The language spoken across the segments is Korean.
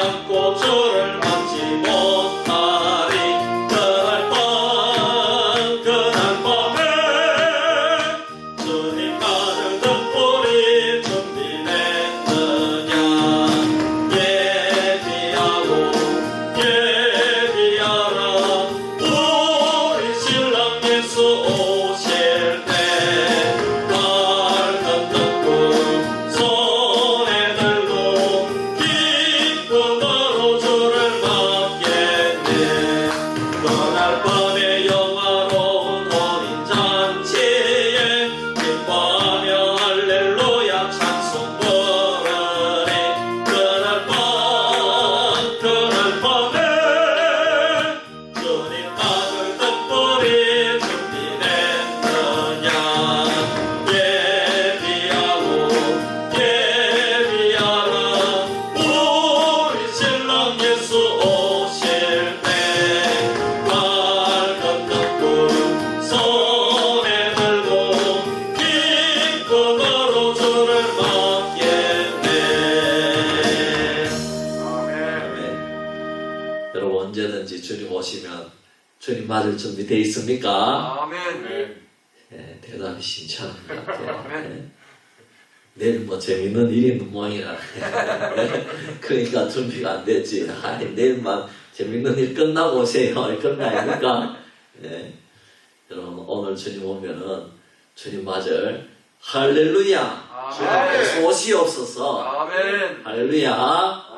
않고 주를 맞지 못하리. 그날 밤에 주님 가를 등불이 준비됐느냐. 예비하라. 우리 신랑 예수 오실 때 밝은 등불 손에 들고 기쁨으로 주를 맞겠네. 그날 밤에 영화로운 어린 잔치에 기뻐하며 할렐루야 찬송 부르리. 그날 밤에 주님 아들 등불이 준비됐느냐. 예비하라. 우리 신랑 예수 오실 때 밝은 등불 손에 들고 기쁨으로 주를 맞겠네. 아멘. 여러분 언제든지 주님 오시면 주님 맞을 준비 되어 있습니까? 아멘. 네, 대답이 신청한 것 같아요. 네. 내일 뭐 재밌는 일이 있는 모양이라. 그러니까 준비가 안 됐지. 내일만 재밌는 일 끝나고 오세요. 그런 거 아닙니까? 네. 여러분 오늘 주님 오면은 주님 맞을 할렐루야. 주님 앞에 오시옵소서. 아멘. 할렐루야.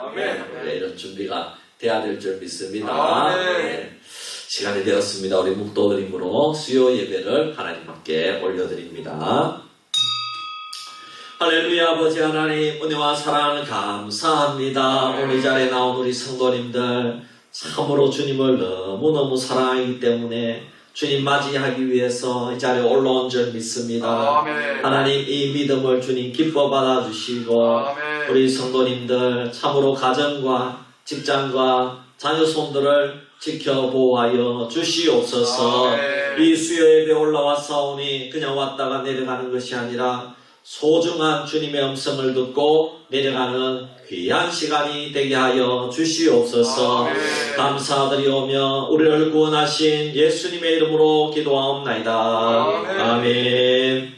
아멘. 네, 이런 준비가 돼야 될 줄 믿습니다. 아멘. 네. 시간이 되었습니다. 우리 묵도드림으로 수요 예배를 하나님께 올려드립니다. 할렐루야. 아버지 하나님 은혜와 사랑을 감사합니다. 오늘 이 자리에 나온 우리 성도님들 참으로 주님을 너무너무 사랑하기 때문에 주님 맞이하기 위해서 이 자리에 올라온 줄 믿습니다. 아멘. 하나님 이 믿음을 주님 기뻐 받아주시고 아멘. 우리 성도님들 참으로 가정과 직장과 자녀손들을 지켜보호하여 주시옵소서. 아멘. 이 수요 예배 올라왔사오니 그냥 왔다가 내려가는 것이 아니라 소중한 주님의 음성을 듣고 내려가는 귀한 시간이 되게 하여 주시옵소서. 아멘. 감사드리오며 우리를 구원하신 예수님의 이름으로 기도하옵나이다. 아멘. 아멘.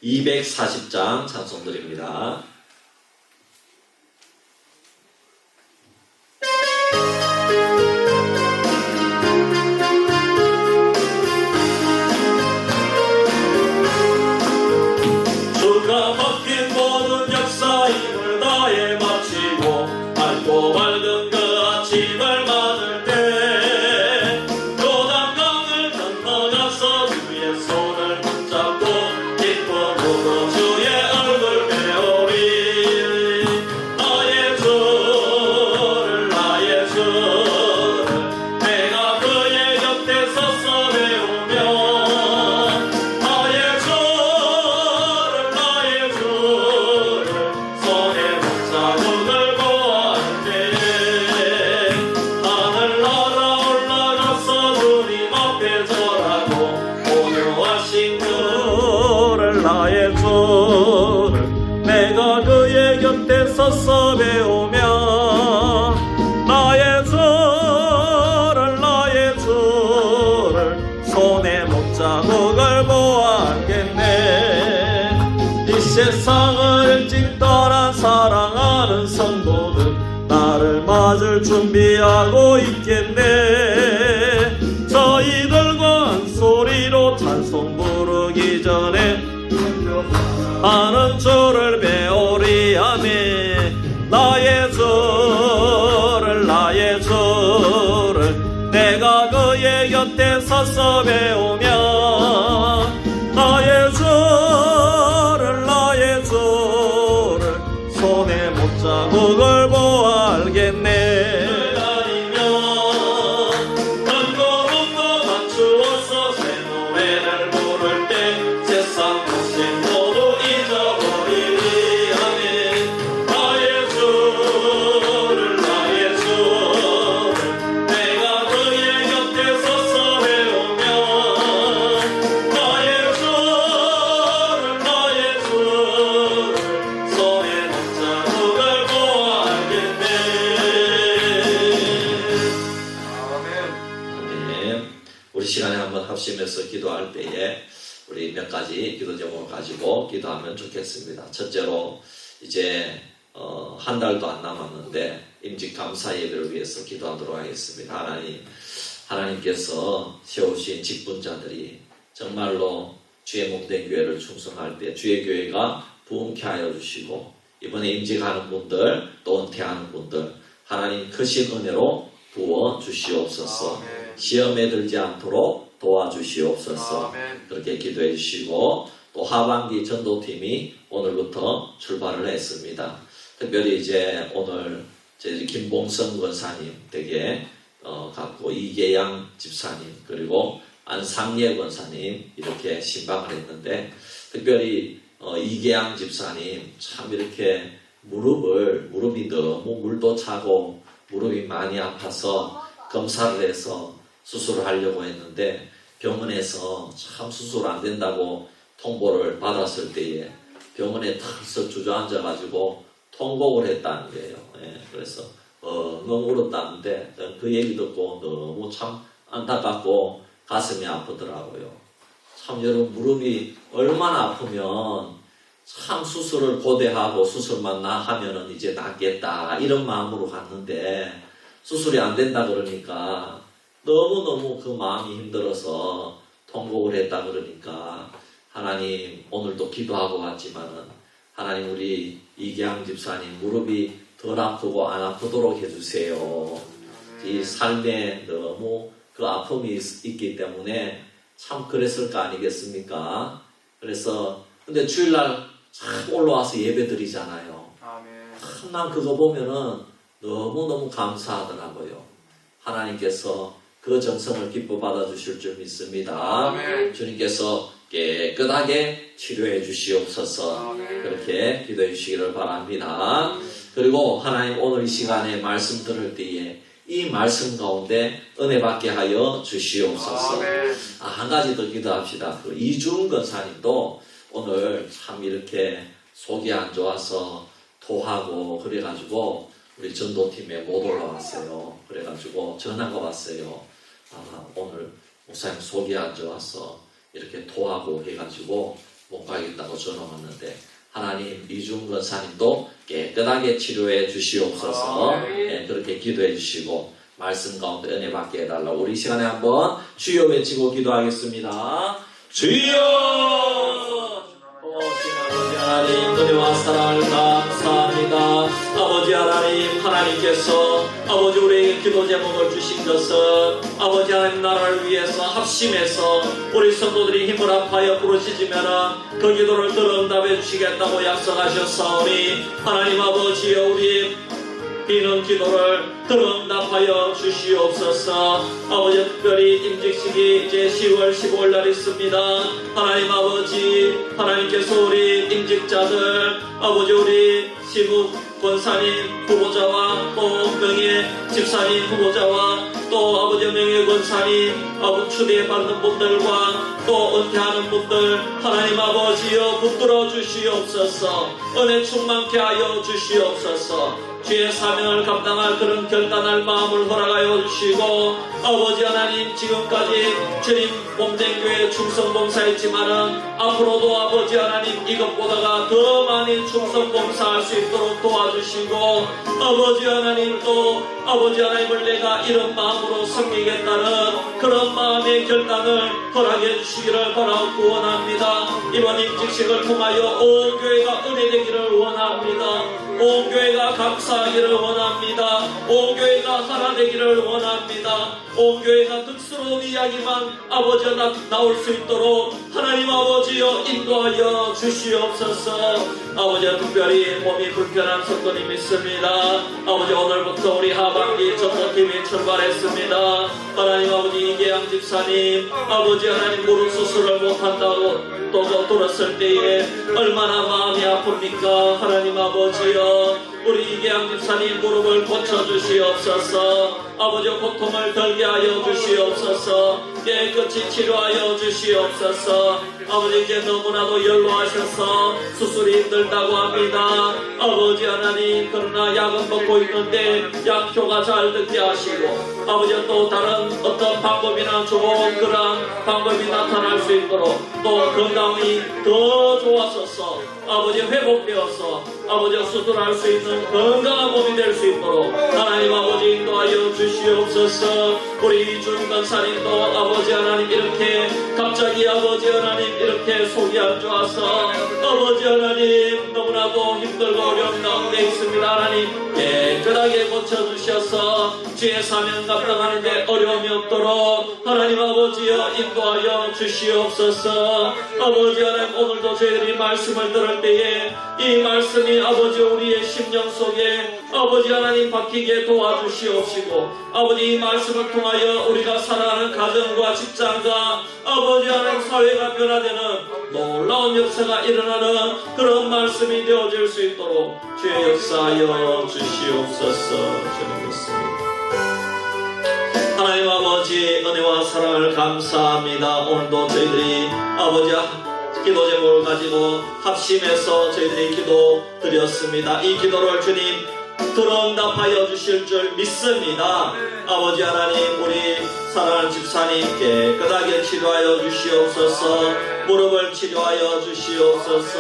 240장 찬송드립니다. 주가 맡긴 모든 역사 힘을 다해 마치고 밝고 밝은 그 아침을 맞을 때 요단강을 건너가서 주의 손을 붙잡고 기쁨으로 주의 얼굴 배우리. 나의 주를 내가 그의 곁에 서서 배우며 나의 주를 손에 붙잡음을 보았네. 하늘나라 올라가서 주님 앞에 절하고 온유하신 그를 나의 주를 내가 그의 곁에 서서 배우며 나의 주를 손에 못자국을 보았겠네. 이 세상을 일찍 떠난 사랑하는 성도들 나를 맞을 준비하고 있겠네. 저희들과 한 소리로 찬송 부르기 전에 하는 주를 배우리. 아멘. 나의 주를 내가 그의 곁에 서서 배우며 나의 주를 손에 못자국을 보아 알겠네. 번거로운 것 맞추어서 새 노래를 부를 때 세상 고생 모두 잊어버리리. 아멘. 나의 주를 내가 그의 곁에 서서 배우며 나의 주를 손에 붙잡음을 보아 알겠네. 합심해서 기도할 때에 우리 몇 가지 기도 제목을 가지고 기도하면 좋겠습니다. 첫째로 이제 한 달도 안 남았는데 임직 감사 예배를 위해서 기도하도록 하겠습니다. 하나님께서 세우신 직분자들이 정말로 주의 몸된 교회를 충성할 때 주의 교회가 부흥케 하여 주시고, 이번에 임직하는 분들 또 은퇴하는 분들 하나님 크신 은혜로 부어 주시옵소서. 시험에 들지 않도록 도와주시옵소서. 그렇게 기도해 주시고, 또 하반기 전도팀이 오늘부터 출발을 했습니다. 특별히 이제 오늘 저희 김봉성 권사님 댁에 갖고 이계양 집사님 그리고 안상예 권사님 이렇게 신방을 했는데, 특별히 이계양 집사님 참 이렇게 무릎이 너무 물도 차고 무릎이 많이 아파서 검사를 해서 수술을 하려고 했는데 병원에서 참 수술 안 된다고 통보를 받았을 때에 병원에 털썩 주저앉아 가지고 통곡을 했다는 거예요. 예, 그래서 너무 울었다는데 그 얘기 듣고 너무 참 안타깝고 가슴이 아프더라고요. 참 여러분, 무릎이 얼마나 아프면 참 수술을 고대하고 수술만 하면은 이제 낫겠다 이런 마음으로 갔는데 수술이 안 된다 그러니까 너무너무 그 마음이 힘들어서 통곡을 했다 그러니까, 하나님 오늘도 기도하고 왔지만은 하나님 우리 이계양 집사님 무릎이 덜 아프고 안 아프도록 해주세요. 이 삶에 너무 그 아픔이 있기 때문에 참 그랬을 거 아니겠습니까? 그래서 근데 주일날 참 올라와서 예배 드리잖아요. 참 난 그거 보면은 너무너무 감사하더라고요. 하나님께서 그 정성을 기뻐 받아주실 줄 믿습니다. 주님께서 깨끗하게 치료해 주시옵소서. 그렇게 기도해 주시기를 바랍니다. 그리고 하나님 오늘 이 시간에 말씀 들을 때에 이 말씀 가운데 은혜 받게 하여 주시옵소서. 한 가지 더 기도합시다. 그 이준 권사님도 오늘 참 이렇게 속이 안 좋아서 토하고 그래가지고 우리 전도팀에 못 올라왔어요. 그래가지고 전화가 왔어요. 오늘 목사님 속이 안 좋아서 이렇게 토하고 해가지고 못 가겠다고 전화 왔는데, 하나님 이준 권사님도 깨끗하게 치료해 주시옵소서. 네, 그렇게 기도해 주시고 말씀 가운데 은혜 받게 해달라고 우리 이 시간에 한번 주여 외치고 기도하겠습니다. 주여! 아버지 하나님, 은혜와 사랑을 감사합니다. 아버지 하나님, 하나님께서 아버지 우리에게 기도 제목을 주신 것은 아버지 하나님 나라를 위해서 합심해서 우리 성도들이 힘을 합하여 부르짖으면 그 기도를 들응답해 주시겠다고 약속하셨사오니, 하나님 아버지여 우리 비는 기도를 들응답하여 주시옵소서. 아버지 특별히 임직식이 이제 10월 15일 날 있습니다. 하나님 아버지, 하나님께서 우리 임직자들 아버지 우리 시국 권사님 후보자와 또 명예 집사님 후보자와 또 아버지 명예 권사님 추대받는 분들과 또 은퇴하는 분들 하나님 아버지여 붙들어 주시옵소서. 은혜 충만케 하여 주시옵소서. 주의 사명을 감당할 그런 결단할 마음을 허락하여 주시고, 아버지 하나님 지금까지 주님 몸된 교회 충성봉사했지만은 앞으로도 아버지 하나님 이것보다가 더 많이 충성봉사할 수 있도록 도와주시고, 아버지 하나님 또 아버지 하나님을 내가 이런 마음으로 섬기겠다는 그런 마음의 결단을 허락해 주시기를 바라고 원합니다. 이번 임직식을 통하여 온 교회가 은혜되기를 원합니다. 온 교회가 감사하기를 원합니다. 온 교회가 하나 되기를 원합니다. 온 교회가 득스러운 이야기만 아버지여 나올 수 있도록 하나님 아버지여 인도하여 주시옵소서. 아버지여 특별히 몸이 불편한 성도님 있습니다. 아버지 오늘부터 우리 하반기 전도팀이 출발했습니다. 하나님 아버지 이계양 집사님 아버지 하나님 무릎 수술을 못한다고 또 들었을 때에 얼마나 마음이 아픕니까? 하나님 아버지여 우리 이계양 집사님 무릎을 고쳐주시옵소서. 아버지 고통을 덜게 하여 주시옵소서. 깨끗이 치료하여 주시옵소서. 아버지 이제 너무나도 연로하셔서 수술이 힘들다고 합니다. 아버지 하나님 그러나 약은 먹고 있는데 약효가 잘 듣게 하시고 아버지 또 다른 어떤 방법이나 좋은 그런 방법이 나타날 수 있도록 또 건강이 더 좋아져서 아버지 회복되어서 아버지 수술할 수 있는 건강한 몸이 될 수 있도록 하나님 아버지 인도하여 주시옵소서. 우리 이준 권사님도 아버지 하나님 이렇게 갑자기 아버지 하나님 이렇게 속이 안 좋아서 아버지 하나님 너무나도 힘들고 어려운 가운데 있습니다. 하나님 깨끗하게 고쳐주셔서 주의 사명 감당하는데 어려움이 없도록 하나님 아버지여 인도하여 주시옵소서. 아버지 하나님 오늘도 저희들이 말씀을 들을 때에 이 말씀이 아버지 우리의 심령 속에 아버지 하나님 박히게 도와주시옵시고 아버지 이 말씀을 통하여 우리가 살아가는 가정과 직장과 아버지 하나님 사회가 변화되는 놀라운 역사가 일어나는 그런 말씀이 되어질 수 있도록 주의 역사하여 주시옵소서. 저는 믿습니다. 하나님 아버지 은혜와 사랑을 감사합니다. 오늘도 저희들이 아버지 기도 제목을 가지고 합심해서 저희들이 기도 드렸습니다. 이 기도를 주님 들응답하여 주실 줄 믿습니다. 아버지 하나님 우리 사랑하는 집사님 깨끗하게 치료하여 주시옵소서. 무릎을 치료하여 주시옵소서.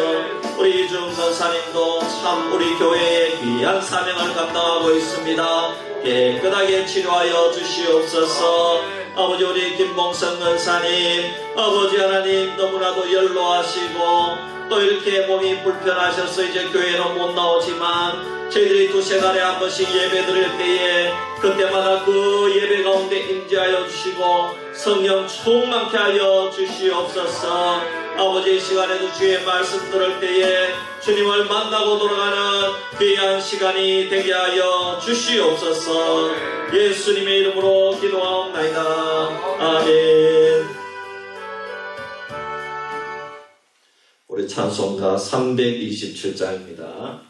우리 이준 권사님도 참 우리 교회의 귀한 사명을 감당하고 있습니다. 깨끗하게 치료하여 주시옵소서. 아버지 우리 김봉성 권사님 아버지 하나님 너무나도 연로하시고 또 이렇게 몸이 불편하셔서 이제 교회는 못 나오지만 저희들이 두세 달에 한 번씩 예배 드릴 때에 그때마다 그 예배 가운데 임재하여 주시고 성령 충만케 하여 주시옵소서. 아버지 이 시간에도 주의 말씀 들을 때에 주님을 만나고 돌아가는 귀한 시간이 되게 하여 주시옵소서. 예수님의 이름으로 기도하옵나이다. 아멘. 우리 찬송가 327장입니다.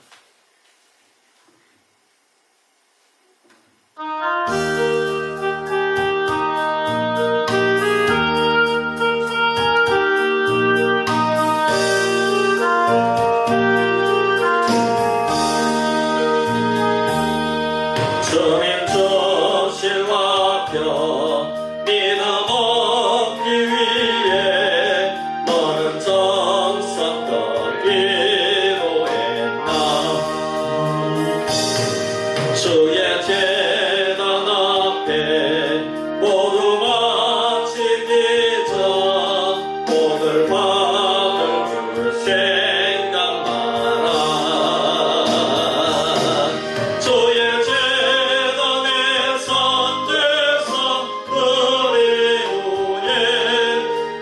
주님 주실와 펴 믿음 얻기 위해 너는 정성 걷기로 했나. 주의 제단 앞에 모두 마치기 전 오늘 받을 줄 생각 마라. 주의 제단에 선제사 드린 후에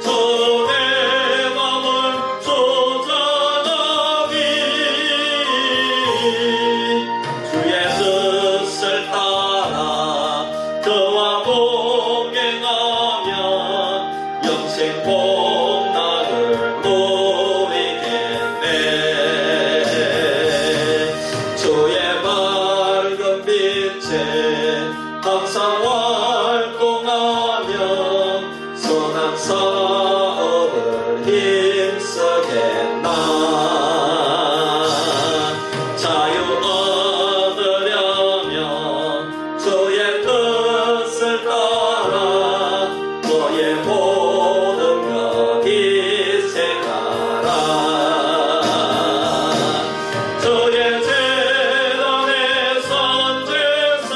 전의 맘을 조장하기 주의 뜻을 따라 그와 동행하면 영생 복락을 누리겠네. 주의 밝은 빛에 항상 활동하며 선한 사업을 힘쓰겠나. 자유 얻으려면 주의 뜻을 따라 너의 모든 것 희생하라. 주의 제단에 선제사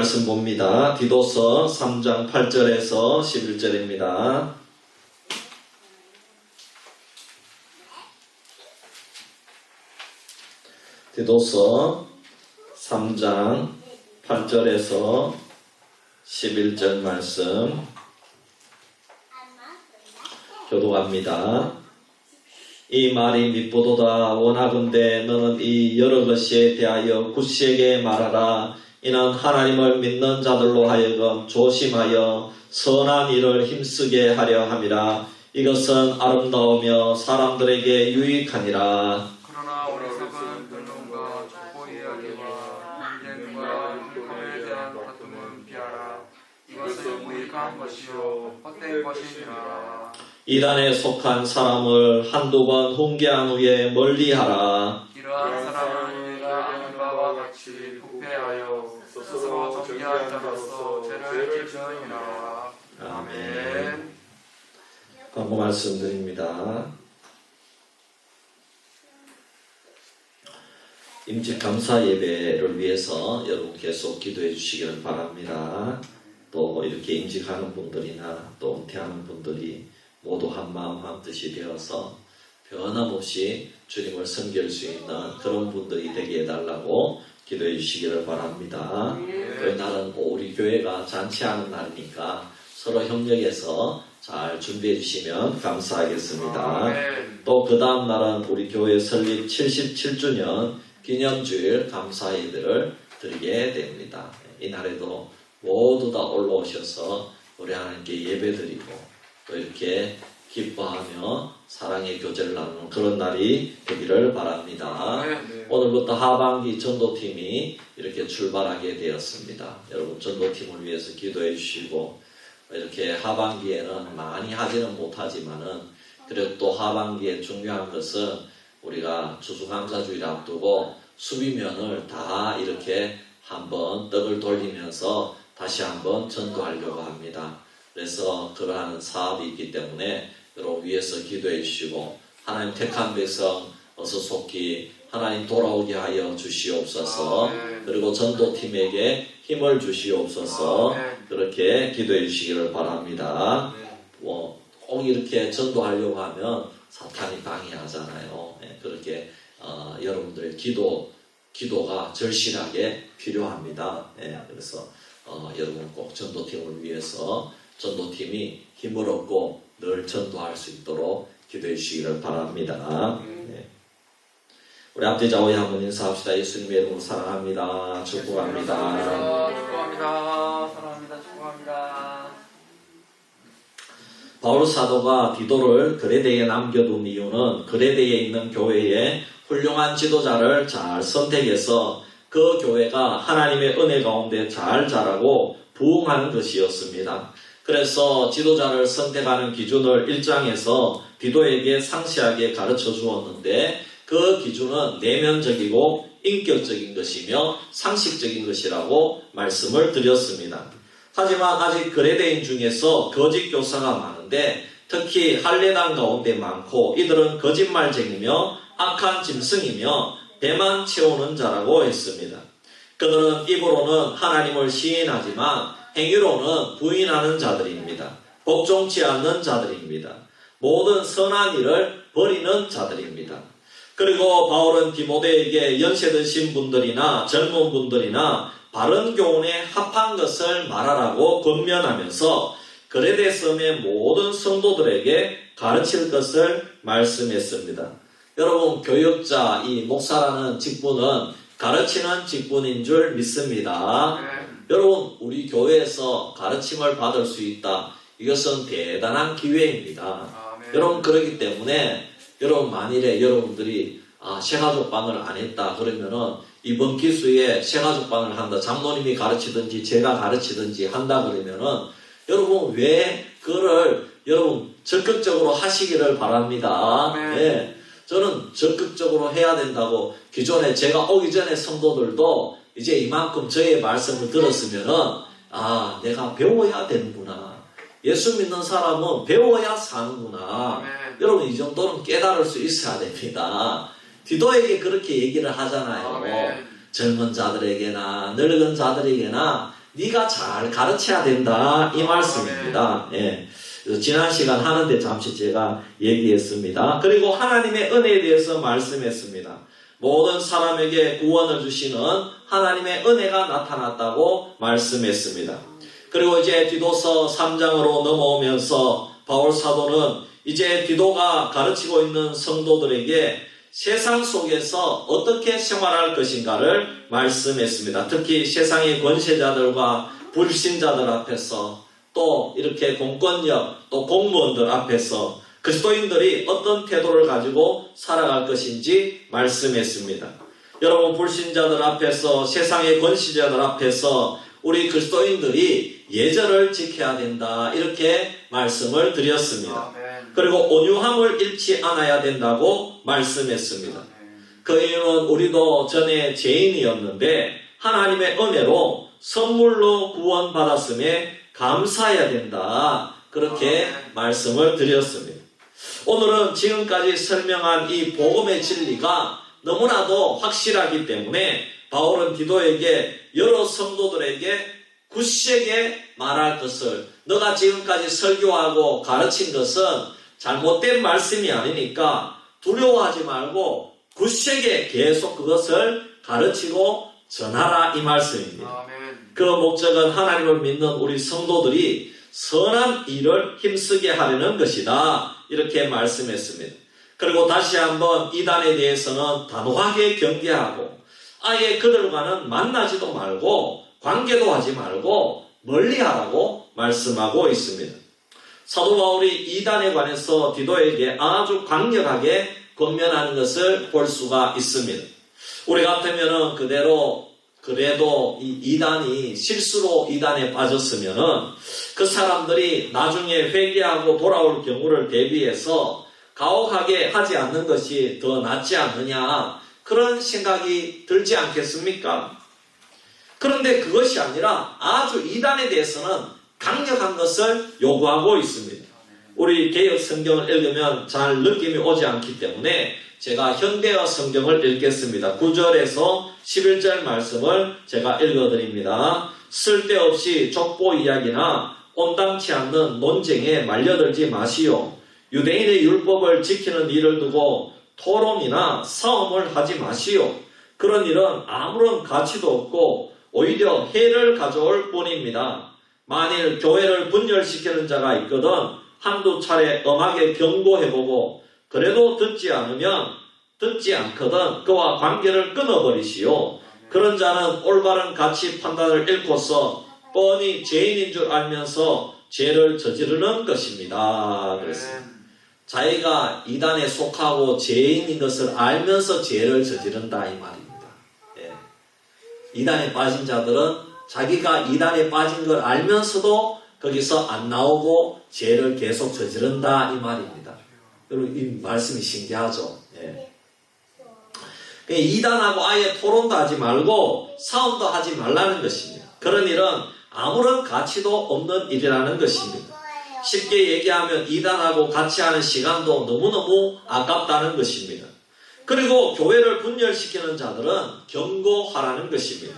말씀 봅니다. 디도서 3장 8절에서 11절입니다. 디도서 3장 8절에서 11절 말씀 교독합니다. 이 말이 밉보도다. 원하건대 너는 이 여러 것에 대하여 굿시에게 말하라. 이는 하나님을 믿는 자들로 하여금 조심하여 선한 일을 힘쓰게 하려 함이라. 이것은 아름다우며 사람들에게 유익하니라. 그러나 어리석은 변론과 족보 이야기와 논쟁과 율법에 대한 다툼은 피하라. 이것은 무익한 것이요 헛된 것이니라. 이단에 속한 사람을 한두 번 훈계한 후에 멀리하라. 이러한 사람은 우리가 아는 바와 같이 부패하여 스스로 정죄한 자로서 죄를 지으니라. 아멘. 광고 말씀드립니다. 임직 감사 예배를 위해서 여러분 계속 기도해 주시기를 바랍니다. 또 이렇게 임직하는 분들이나 또 은퇴하는 분들이 모두 한 마음 한 뜻이 되어서 변함없이 주님을 섬길 수 있는 그런 분들이 되게 해달라고 기도해 주시기를 바랍니다. 그 날은 우리 교회가 잔치하는 날이니까 서로 협력해서 잘 준비해 주시면 감사하겠습니다. 또 그 다음 날은 우리 교회 설립 77주년 기념주일 감사 예배를 드리게 됩니다. 이 날에도 모두 다 올라오셔서 우리 하나님께 예배드리고 또 이렇게 기뻐하며 사랑의 교제를 나누는 그런 날이 되기를 바랍니다. 오늘부터 하반기 전도팀이 이렇게 출발하게 되었습니다. 여러분 전도팀을 위해서 기도해 주시고 이렇게 하반기에는 많이 하지는 못하지만은 그래도 또 하반기에 중요한 것은 우리가 추수감사주의를 앞두고 수비면을 다 이렇게 한번 떡을 돌리면서 다시 한번 전도하려고 합니다. 그래서 그러한 사업이 있기 때문에 여러분 위에서 기도해 주시고 하나님 택한 백성 어서 속히 하나님 돌아오게 하여 주시옵소서. 그리고 전도팀에게 힘을 주시옵소서. 그렇게 기도해 주시기를 바랍니다. 꼭 이렇게 전도하려고 하면 사탄이 방해하잖아요. 그렇게 여러분들의 기도가 절실하게 필요합니다. 그래서 여러분 꼭 전도팀을 위해서 전도팀이 힘을 얻고 늘 전도할 수 있도록 기도해 주시기를 바랍니다. 우리 앞뒤 좌우에 한번 인사합시다. 예수님의 이름으로 사랑합니다. 축복합니다. 축복합니다. 사랑합니다. 축복합니다. 바울 사도가 디도를 그레데에 남겨둔 이유는 그레데에 있는 교회에 훌륭한 지도자를 잘 선택해서 그 교회가 하나님의 은혜 가운데 잘 자라고 부흥하는 것이었습니다. 그래서 지도자를 선택하는 기준을 1장에서 디도에게 상세하게 가르쳐 주었는데 그 기준은 내면적이고 인격적인 것이며 상식적인 것이라고 말씀을 드렸습니다. 하지만 아직 그레데인 중에서 거짓 교사가 많은데 특히 할례당 가운데 많고 이들은 거짓말쟁이며 악한 짐승이며 배만 채우는 자라고 했습니다. 그들은 입으로는 하나님을 시인하지만 행위로는 부인하는 자들입니다. 복종치 않는 자들입니다. 모든 선한 일을 버리는 자들입니다. 그리고 바울은 디모데에게 연세드신 분들이나 젊은 분들이나 바른 교훈에 합한 것을 말하라고 권면하면서 그레데 섬의 모든 성도들에게 가르칠 것을 말씀했습니다. 여러분 교역자, 이 목사라는 직분은 가르치는 직분인 줄 믿습니다. 여러분 우리 교회에서 가르침을 받을 수 있다. 이것은 대단한 기회입니다. 여러분 그렇기 때문에 여러분 만일에 여러분들이 새가족방을 안 했다 그러면은 이번 기수에 새가족방을 한다. 장로님이 가르치든지 제가 가르치든지 한다 그러면은 여러분 왜 그거를 여러분 적극적으로 하시기를 바랍니다. 저는 적극적으로 해야 된다고 기존에 제가 오기 전에 성도들도 이제 이만큼 저의 말씀을 들었으면은 내가 배워야 되는구나. 예수 믿는 사람은 배워야 사는구나. 여러분 이 정도는 깨달을 수 있어야 됩니다. 디도에게 그렇게 얘기를 하잖아요. 젊은 자들에게나 늙은 자들에게나 네가 잘 가르쳐야 된다 이 말씀입니다. 예. 지난 시간 하는데 잠시 제가 얘기했습니다. 그리고 하나님의 은혜에 대해서 말씀했습니다. 모든 사람에게 구원을 주시는 하나님의 은혜가 나타났다고 말씀했습니다. 그리고 이제 디도서 3장으로 넘어오면서 바울 사도는 이제 디도가 가르치고 있는 성도들에게 세상 속에서 어떻게 생활할 것인가를 말씀했습니다. 특히 세상의 권세자들과 불신자들 앞에서 또 이렇게 공권력 또 공무원들 앞에서 그리스도인들이 어떤 태도를 가지고 살아갈 것인지 말씀했습니다. 여러분 불신자들 앞에서 세상의 권세자들 앞에서 우리 그리스도인들이 예절을 지켜야 된다 이렇게 말씀을 드렸습니다. 그리고 온유함을 잃지 않아야 된다고 말씀했습니다. 그 이유는 우리도 전에 죄인이었는데 하나님의 은혜로 선물로 구원받았음에 감사해야 된다 그렇게 말씀을 드렸습니다. 오늘은 지금까지 설명한 이 복음의 진리가 너무나도 확실하기 때문에 바울은 디도에게 여러 성도들에게 굳세게 말할 것을 너가 지금까지 설교하고 가르친 것은 잘못된 말씀이 아니니까 두려워하지 말고 굳세게 계속 그것을 가르치고 전하라 이 말씀입니다. 그 목적은 하나님을 믿는 우리 성도들이 선한 일을 힘쓰게 하려는 것이다 이렇게 말씀했습니다. 그리고 다시 한번 이단에 대해서는 단호하게 경계하고 아예 그들과는 만나지도 말고 관계도 하지 말고 멀리하라고 말씀하고 있습니다. 사도 바울이 이단에 관해서 디도에게 아주 강력하게 권면하는 것을 볼 수가 있습니다. 우리 같으면은 그래도 이 이단이 실수로 이단에 빠졌으면은 그 사람들이 나중에 회개하고 돌아올 경우를 대비해서 가혹하게 하지 않는 것이 더 낫지 않느냐 그런 생각이 들지 않겠습니까? 그런데 그것이 아니라 아주 이단에 대해서는 강력한 것을 요구하고 있습니다. 우리 개역 성경을 읽으면 잘 느낌이 오지 않기 때문에 제가 현대어 성경을 읽겠습니다. 9절에서 11절 말씀을 제가 읽어드립니다. 쓸데없이 족보 이야기나 온당치 않는 논쟁에 말려들지 마시오. 유대인의 율법을 지키는 일을 두고 토론이나 싸움을 하지 마시오. 그런 일은 아무런 가치도 없고 오히려 해를 가져올 뿐입니다. 만일 교회를 분열시키는 자가 있거든 한두 차례 엄하게 경고해보고 그래도 듣지 않거든 그와 관계를 끊어버리시오. 그런 자는 올바른 가치 판단을 잃고서 뻔히 죄인인 줄 알면서 죄를 저지르는 것입니다. 그랬습니다. 자기가 이단에 속하고 죄인인 것을 알면서 죄를 저지른다 이 말입니다. 예. 이단에 빠진 자들은 자기가 이단에 빠진 걸 알면서도 거기서 안 나오고 죄를 계속 저지른다 이 말입니다. 여러분 이 말씀이 신기하죠. 예. 이단하고 아예 토론도 하지 말고 싸움도 하지 말라는 것입니다. 그런 일은 아무런 가치도 없는 일이라는 것입니다. 쉽게 얘기하면 이단하고 같이 하는 시간도 너무너무 아깝다는 것입니다. 그리고 교회를 분열시키는 자들은 경고하라는 것입니다.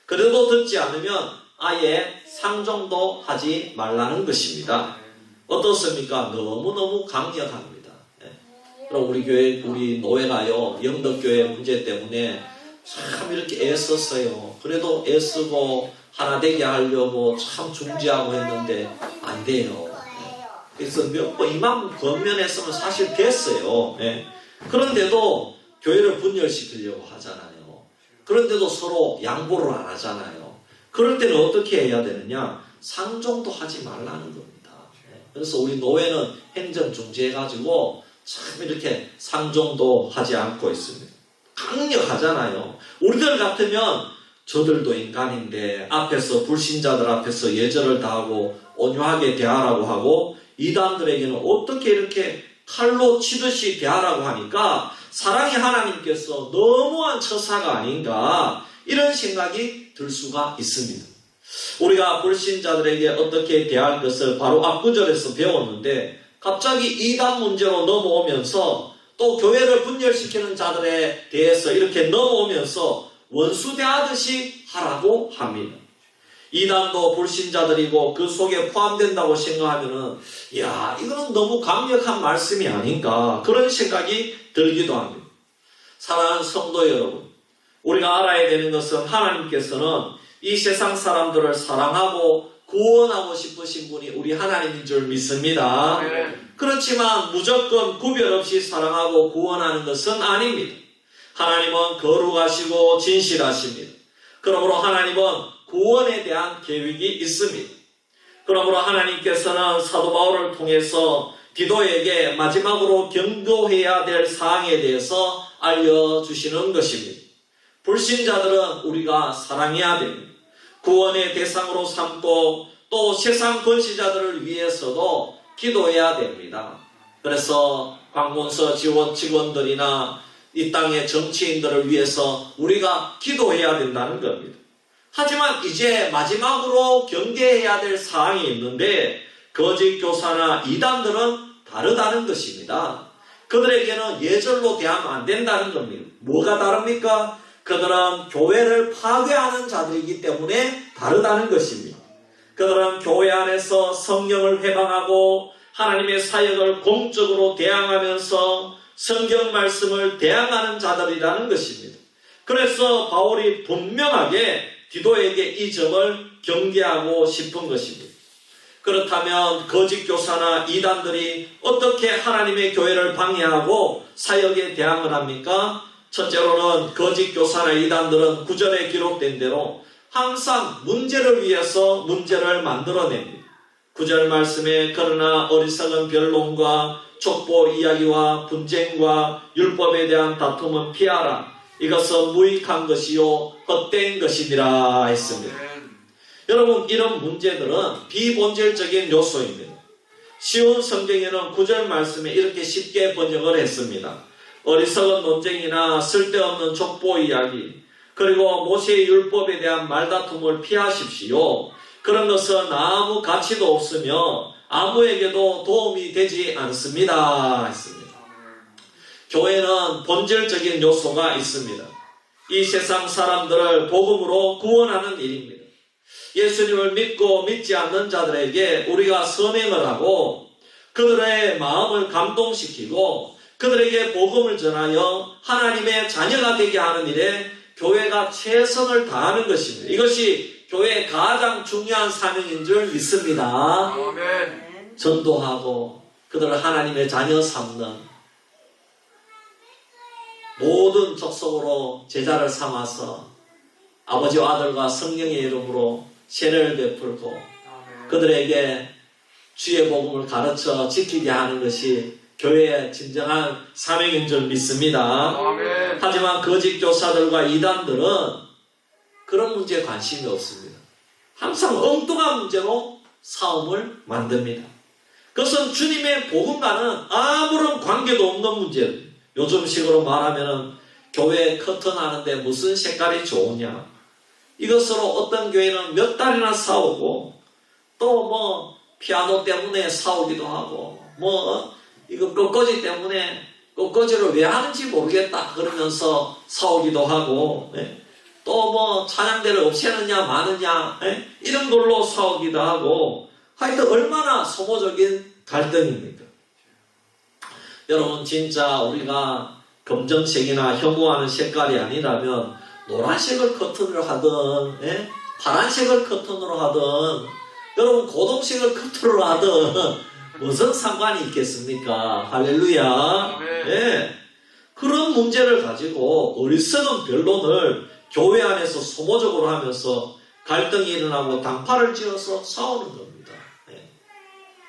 그래도 듣지 않으면 아예 상종도 하지 말라는 것입니다. 어떻습니까? 너무너무 강력합니다. 그럼 우리 교회, 우리 노회가요, 영덕교회 문제 때문에 참 이렇게 애썼어요. 그래도 애쓰고 하나 되게 하려고 참 중지하고 했는데 안 돼요. 그래서 몇 번 이만큼 권면했으면 사실 됐어요. 네. 그런데도 교회를 분열시키려고 하잖아요. 그런데도 서로 양보를 안 하잖아요. 그럴 때는 어떻게 해야 되느냐? 상종도 하지 말라는 겁니다. 네. 그래서 우리 노회는 행정 중지해가지고 참 이렇게 상종도 하지 않고 있습니다. 강력하잖아요. 우리들 같으면 저들도 인간인데 앞에서 불신자들 앞에서 예절을 다하고 온유하게 대하라고 하고 이단들에게는 어떻게 이렇게 칼로 치듯이 대하라고 하니까 사랑의 하나님께서 너무한 처사가 아닌가 이런 생각이 들 수가 있습니다. 우리가 불신자들에게 어떻게 대할 것을 바로 앞구절에서 배웠는데 갑자기 이단 문제로 넘어오면서 또 교회를 분열시키는 자들에 대해서 이렇게 넘어오면서 원수 대하듯이 하라고 합니다. 이단도 불신자들이고 그 속에 포함된다고 생각하면은 야, 이거는 너무 강력한 말씀이 아닌가 그런 생각이 들기도 합니다. 사랑하는 성도 여러분, 우리가 알아야 되는 것은 하나님께서는 이 세상 사람들을 사랑하고 구원하고 싶으신 분이 우리 하나님인 줄 믿습니다. 그렇지만 무조건 구별 없이 사랑하고 구원하는 것은 아닙니다. 하나님은 거룩하시고 진실하십니다. 그러므로 하나님은 구원에 대한 계획이 있습니다. 그러므로 하나님께서는 사도 바울을 통해서 디도에게 마지막으로 경고해야 될 사항에 대해서 알려주시는 것입니다. 불신자들은 우리가 사랑해야 됩니다. 구원의 대상으로 삼고 또 세상 권시자들을 위해서도 기도해야 됩니다. 그래서 관공서 직원들이나 이 땅의 정치인들을 위해서 우리가 기도해야 된다는 겁니다. 하지만 이제 마지막으로 경계해야 될 사항이 있는데 거짓 교사나 이단들은 다르다는 것입니다. 그들에게는 예절로 대하면 안 된다는 겁니다. 뭐가 다릅니까? 그들은 교회를 파괴하는 자들이기 때문에 다르다는 것입니다. 그들은 교회 안에서 성령을 회방하고 하나님의 사역을 공적으로 대항하면서 성경 말씀을 대항하는 자들이라는 것입니다. 그래서 바울이 분명하게 디도에게 이 점을 경계하고 싶은 것입니다. 그렇다면 거짓 교사나 이단들이 어떻게 하나님의 교회를 방해하고 사역에 대항을 합니까? 첫째로는 거짓 교사나 이단들은 구절에 기록된 대로 항상 문제를 위해서 문제를 만들어냅니다. 구절 말씀에 그러나 어리석은 변론과 촉보 이야기와 분쟁과 율법에 대한 다툼은 피하라. 이것은 무익한 것이요 헛된 것이니라 했습니다. 여러분, 이런 문제들은 비본질적인 요소입니다. 쉬운 성경에는 구절 말씀에 이렇게 쉽게 번역을 했습니다. 어리석은 논쟁이나 쓸데없는 촉보 이야기, 그리고 모세의 율법에 대한 말다툼을 피하십시오. 그런 것은 아무 가치도 없으며 아무에게도 도움이 되지 않습니다 했습니다. 교회는 본질적인 요소가 있습니다. 이 세상 사람들을 복음으로 구원하는 일입니다. 예수님을 믿고 믿지 않는 자들에게 우리가 선행을 하고 그들의 마음을 감동시키고 그들에게 복음을 전하여 하나님의 자녀가 되게 하는 일에 교회가 최선을 다하는 것입니다. 이것이 교회의 가장 중요한 사명인 줄 믿습니다. 아멘. 전도하고 그들을 하나님의 자녀 삼는 모든 족속으로 제자를 삼아서 아버지와 아들과 성령의 이름으로 세례를 베풀고 그들에게 주의 복음을 가르쳐 지키게 하는 것이 교회의 진정한 사명인 줄 믿습니다. 아멘. 하지만 거짓 교사들과 이단들은 그런 문제에 관심이 없습니다. 항상 엉뚱한 문제로 싸움을 만듭니다. 그것은 주님의 복음과는 아무런 관계도 없는 문제예요. 요즘식으로 말하면 교회 커튼 하는데 무슨 색깔이 좋으냐. 이것으로 어떤 교회는 몇 달이나 싸우고 또 피아노 때문에 싸우기도 하고 이거 꽃꽂이 때문에 꽃꽂이를 왜 하는지 모르겠다 그러면서 싸우기도 하고 또 찬양대를 없애느냐 마느냐 이런 걸로 싸우기도 하고 하여튼 얼마나 소모적인 갈등입니까? 여러분 진짜 우리가 검정색이나 혐오하는 색깔이 아니라면 노란색을 커튼으로 하든 파란색을 커튼으로 하든 여러분 고동색을 커튼으로 하든 무슨 상관이 있겠습니까? 할렐루야. 그런 문제를 가지고 어리석은 변론을 교회 안에서 소모적으로 하면서 갈등이 일어나고 당파를 지어서 싸우는 겁니다.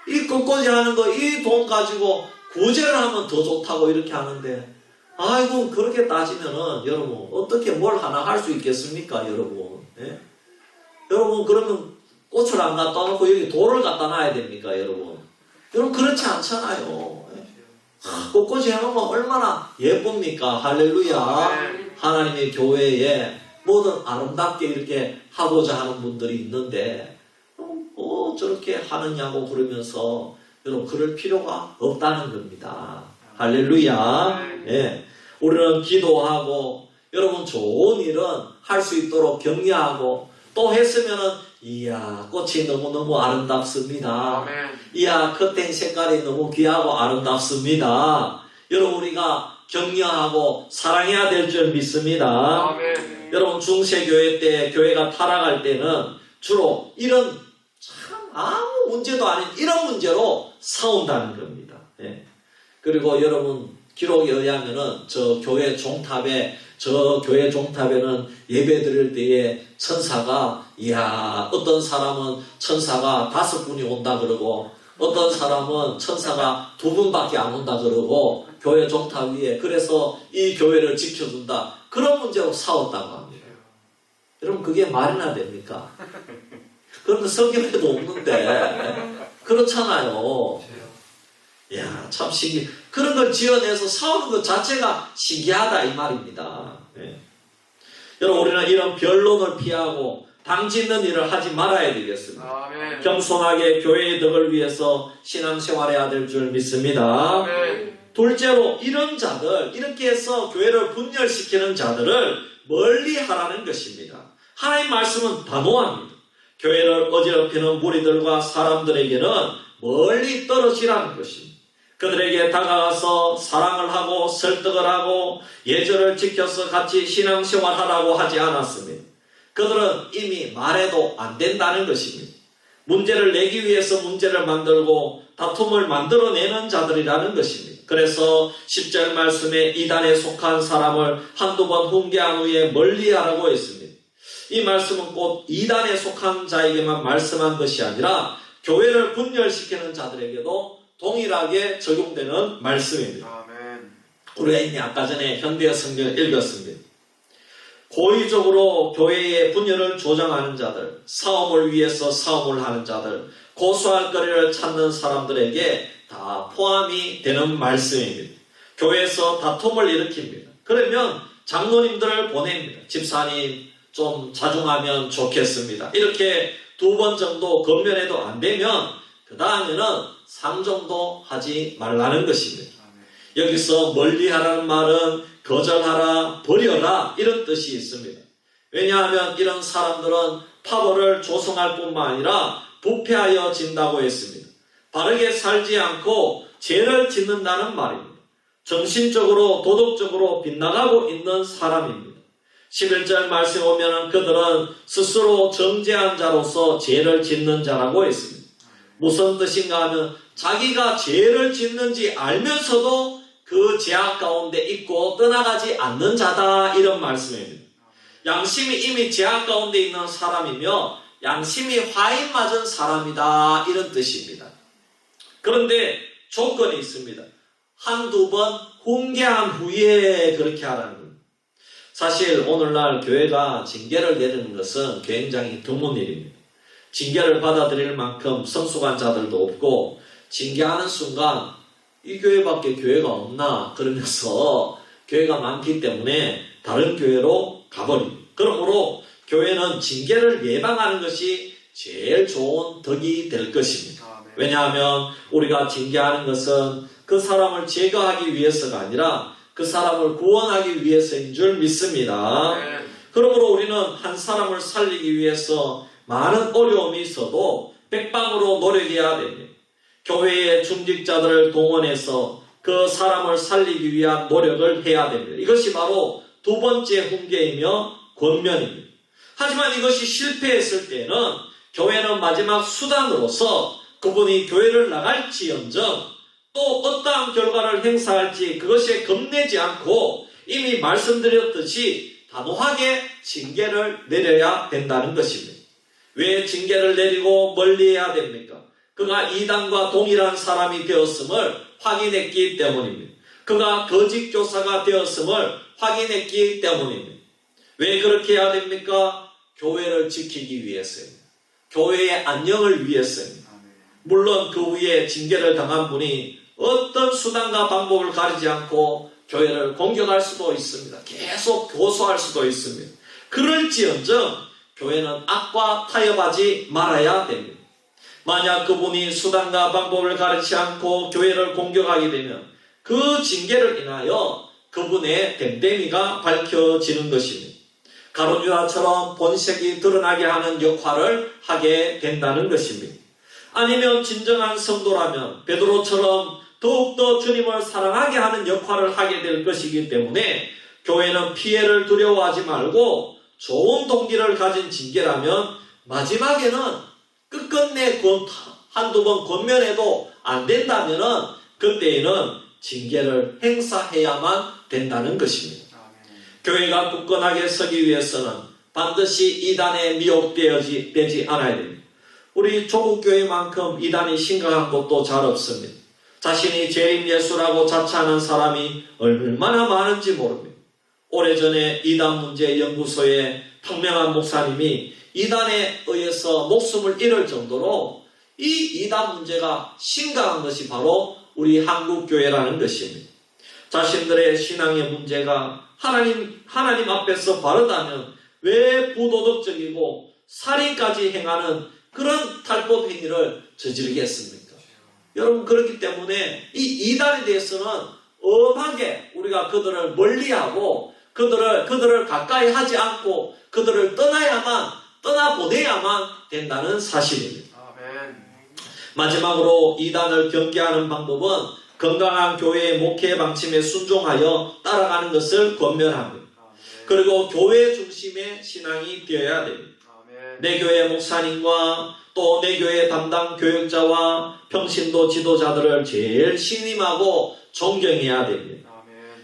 이 꽃꽂이 하는 거 이 돈 가지고 구제를 하면 더 좋다고 이렇게 하는데 아이고 그렇게 따지면은 여러분 어떻게 뭘 하나 할 수 있겠습니까 여러분? 여러분 그러면 꽃을 안 갖다 놓고 여기 돌을 갖다 놔야 됩니까 여러분? 여러분 그렇지 않잖아요. 꽃꽂이 해놓으면 얼마나 예쁩니까? 할렐루야. 하나님의 교회에 뭐든 아름답게 이렇게 하고자 하는 분들이 있는데 저렇게 하느냐고 그러면서 여러분 그럴 필요가 없다는 겁니다. 할렐루야. 우리는 기도하고 여러분 좋은 일은 할 수 있도록 격려하고 또 했으면은 이야, 꽃이 너무너무 아름답습니다. 아멘. 이야, 컷된 색깔이 너무 귀하고 아름답습니다. 여러분, 우리가 격려하고 사랑해야 될 줄 믿습니다. 아멘. 여러분, 중세교회 때 교회가 타락할 때는 주로 이런 참 아무 문제도 아닌 이런 문제로 싸운다는 겁니다. 예. 그리고 여러분, 기록에 의하면은 저 교회 종탑에는 예배 드릴 때에 천사가, 이야, 어떤 사람은 천사가 5분이 온다 그러고, 어떤 사람은 천사가 2분밖에 안 온다 그러고, 교회 종탑 위에, 그래서 이 교회를 지켜준다. 그런 문제로 싸웠다고 합니다. 여러분, 그게 말이나 됩니까? 그런 거 성경에도 없는데, 그렇잖아요. 이야, 참 신기. 그런 걸 지어내서 싸우는 것 자체가 신기하다 이 말입니다. 예. 여러분, 우리는 이런 변론을 피하고 당짓는 일을 하지 말아야 되겠습니다. 아멘. 겸손하게 교회의 덕을 위해서 신앙생활해야 될 줄 믿습니다. 아멘. 둘째로, 이런 자들, 이렇게 해서 교회를 분열시키는 자들을 멀리 하라는 것입니다. 하나님 말씀은 단호합니다. 교회를 어지럽히는 무리들과 사람들에게는 멀리 떨어지라는 것입니다. 그들에게 다가가서 사랑을 하고 설득을 하고 예절을 지켜서 같이 신앙생활하라고 하지 않았습니다. 그들은 이미 말해도 안 된다는 것입니다. 문제를 내기 위해서 문제를 만들고 다툼을 만들어내는 자들이라는 것입니다. 그래서 10절 말씀에 이단에 속한 사람을 한두 번 훈계한 후에 멀리하라고 했습니다. 이 말씀은 곧 이단에 속한 자에게만 말씀한 것이 아니라 교회를 분열시키는 자들에게도 동일하게 적용되는 말씀입니다. 아멘. 우리가 이미 아까 전에 현대어 성경을 읽었습니다. 고의적으로 교회의 분열을 조장하는 자들, 싸움을 위해서 싸움을 하는 자들, 고소할 거리를 찾는 사람들에게 다 포함이 되는 말씀입니다. 교회에서 다툼을 일으킵니다. 그러면 장로님들을 보냅니다. 집사님 좀 자중하면 좋겠습니다. 이렇게 2번 정도 건면해도 안 되면 그 다음에는 상종도 하지 말라는 것입니다. 여기서 멀리하라는 말은 거절하라, 버려라 이런 뜻이 있습니다. 왜냐하면 이런 사람들은 파벌을 조성할 뿐만 아니라 부패하여 진다고 했습니다. 바르게 살지 않고 죄를 짓는다는 말입니다. 정신적으로 도덕적으로 빗나가고 있는 사람입니다. 11절 말씀에 오면 그들은 스스로 정죄한 자로서 죄를 짓는 자라고 했습니다. 무슨 뜻인가 하면 자기가 죄를 짓는지 알면서도 그 죄악 가운데 있고 떠나가지 않는 자다 이런 말씀입니다. 양심이 이미 죄악 가운데 있는 사람이며 양심이 화인 맞은 사람이다 이런 뜻입니다. 그런데 조건이 있습니다. 한두 번 훈계한 후에 그렇게 하라는 겁니다. 사실 오늘날 교회가 징계를 내리는 것은 굉장히 드문 일입니다. 징계를 받아들일 만큼 성숙한 자들도 없고 징계하는 순간 이 교회밖에 교회가 없나 그러면서 교회가 많기 때문에 다른 교회로 가버립니다. 그러므로 교회는 징계를 예방하는 것이 제일 좋은 덕이 될 것입니다. 왜냐하면 우리가 징계하는 것은 그 사람을 제거하기 위해서가 아니라 그 사람을 구원하기 위해서인 줄 믿습니다. 그러므로 우리는 한 사람을 살리기 위해서 많은 어려움이 있어도 백방으로 노력해야 됩니다. 교회의 중직자들을 동원해서 그 사람을 살리기 위한 노력을 해야 됩니다. 이것이 바로 2번째 훈계이며 권면입니다. 하지만 이것이 실패했을 때는 교회는 마지막 수단으로서 그분이 교회를 나갈지언정 또 어떠한 결과를 행사할지 그것에 겁내지 않고 이미 말씀드렸듯이 단호하게 징계를 내려야 된다는 것입니다. 왜 징계를 내리고 멀리해야 됩니까? 그가 이단과 동일한 사람이 되었음을 확인했기 때문입니다. 그가 거짓 교사가 되었음을 확인했기 때문입니다. 왜 그렇게 해야 됩니까? 교회를 지키기 위해서입니다. 교회의 안녕을 위해서입니다. 물론 그 후에 징계를 당한 분이 어떤 수단과 방법을 가리지 않고 교회를 공격할 수도 있습니다. 계속 고소할 수도 있습니다. 그럴지언정 교회는 악과 타협하지 말아야 됩니다. 만약 그분이 수단과 방법을 가리지 않고 교회를 공격하게 되면 그 징계를 인하여 그분의 됨됨이가 밝혀지는 것입니다. 가룟 유다처럼 본색이 드러나게 하는 역할을 하게 된다는 것입니다. 아니면 진정한 성도라면 베드로처럼 더욱더 주님을 사랑하게 하는 역할을 하게 될 것이기 때문에 교회는 피해를 두려워하지 말고 좋은 동기를 가진 징계라면 마지막에는 끝끝내 한두 번 권면해도 안 된다면 그때에는 징계를 행사해야만 된다는 것입니다. 교회가 굳건하게 서기 위해서는 반드시 이단에 미혹되지 않아야 됩니다. 우리 조국교회만큼 이단이 심각한 곳도 잘 없습니다. 자신이 재림 예수라고 자처하는 사람이 얼마나 많은지 모릅니다. 오래전에 이단 문제 연구소의 탕명한 목사님이 이단에 의해서 목숨을 잃을 정도로 이 이단 문제가 심각한 것이 바로 우리 한국교회라는 것입니다. 자신들의 신앙의 문제가 하나님 앞에서 바르다면 왜 부도덕적이고 살인까지 행하는 그런 탈법 행위를 저지르겠습니까? 여러분, 그렇기 때문에 이 이단에 대해서는 엄하게 우리가 그들을 멀리하고 그들을 가까이 하지 않고 그들을 떠나보내야만 된다는 사실입니다. 마지막으로 이단을 경계하는 방법은 건강한 교회의 목회 방침에 순종하여 따라가는 것을 권면합니다. 그리고 교회 중심의 신앙이 되어야 됩니다. 내 교회 목사님과 또 내 교회 담당 교역자와 평신도 지도자들을 제일 신임하고 존경해야 됩니다.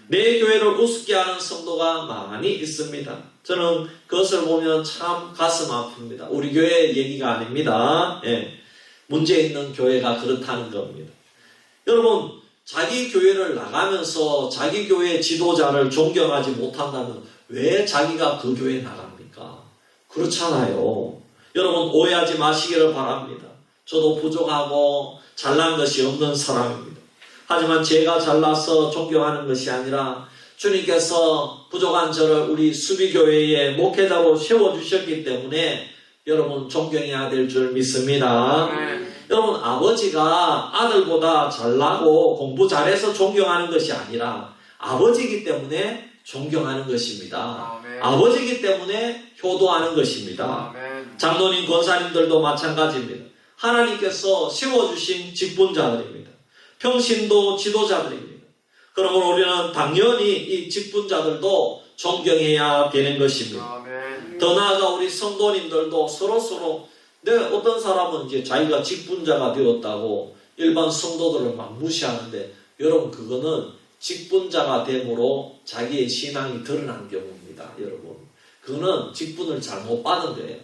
내 교회를 우습게 하는 성도가 많이 있습니다. 저는 그것을 보면 참 가슴 아픕니다. 우리 교회 얘기가 아닙니다. 문제 있는 교회가 그렇다는 겁니다. 여러분, 자기 교회를 나가면서 자기 교회 지도자를 존경하지 못한다면 왜 자기가 그 교회에 나갑니까? 그렇잖아요. 여러분, 오해하지 마시기를 바랍니다. 저도 부족하고 잘난 것이 없는 사람입니다. 하지만 제가 잘나서 존경하는 것이 아니라 주님께서 부족한 저를 우리 수비교회의 목회자로 세워주셨기 때문에 여러분 존경해야 될 줄 믿습니다. 여러분, 아버지가 아들보다 잘나고 공부 잘해서 존경하는 것이 아니라 아버지이기 때문에 존경하는 것입니다. 아버지이기 때문에 효도하는 것입니다. 장로님, 권사님들도 마찬가지입니다. 하나님께서 세워주신 직분자들입니다. 평신도 지도자들입니다. 그러므로 우리는 당연히 이 직분자들도 존경해야 되는 것입니다. 더 나아가 우리 성도님들도 서로 어떤 사람은 이제 자기가 직분자가 되었다고 일반 성도들을 막 무시하는데 여러분, 그거는 직분자가 됨으로 자기의 신앙이 드러난 경우입니다. 여러분, 그거는 직분을 잘못 받은 거예요.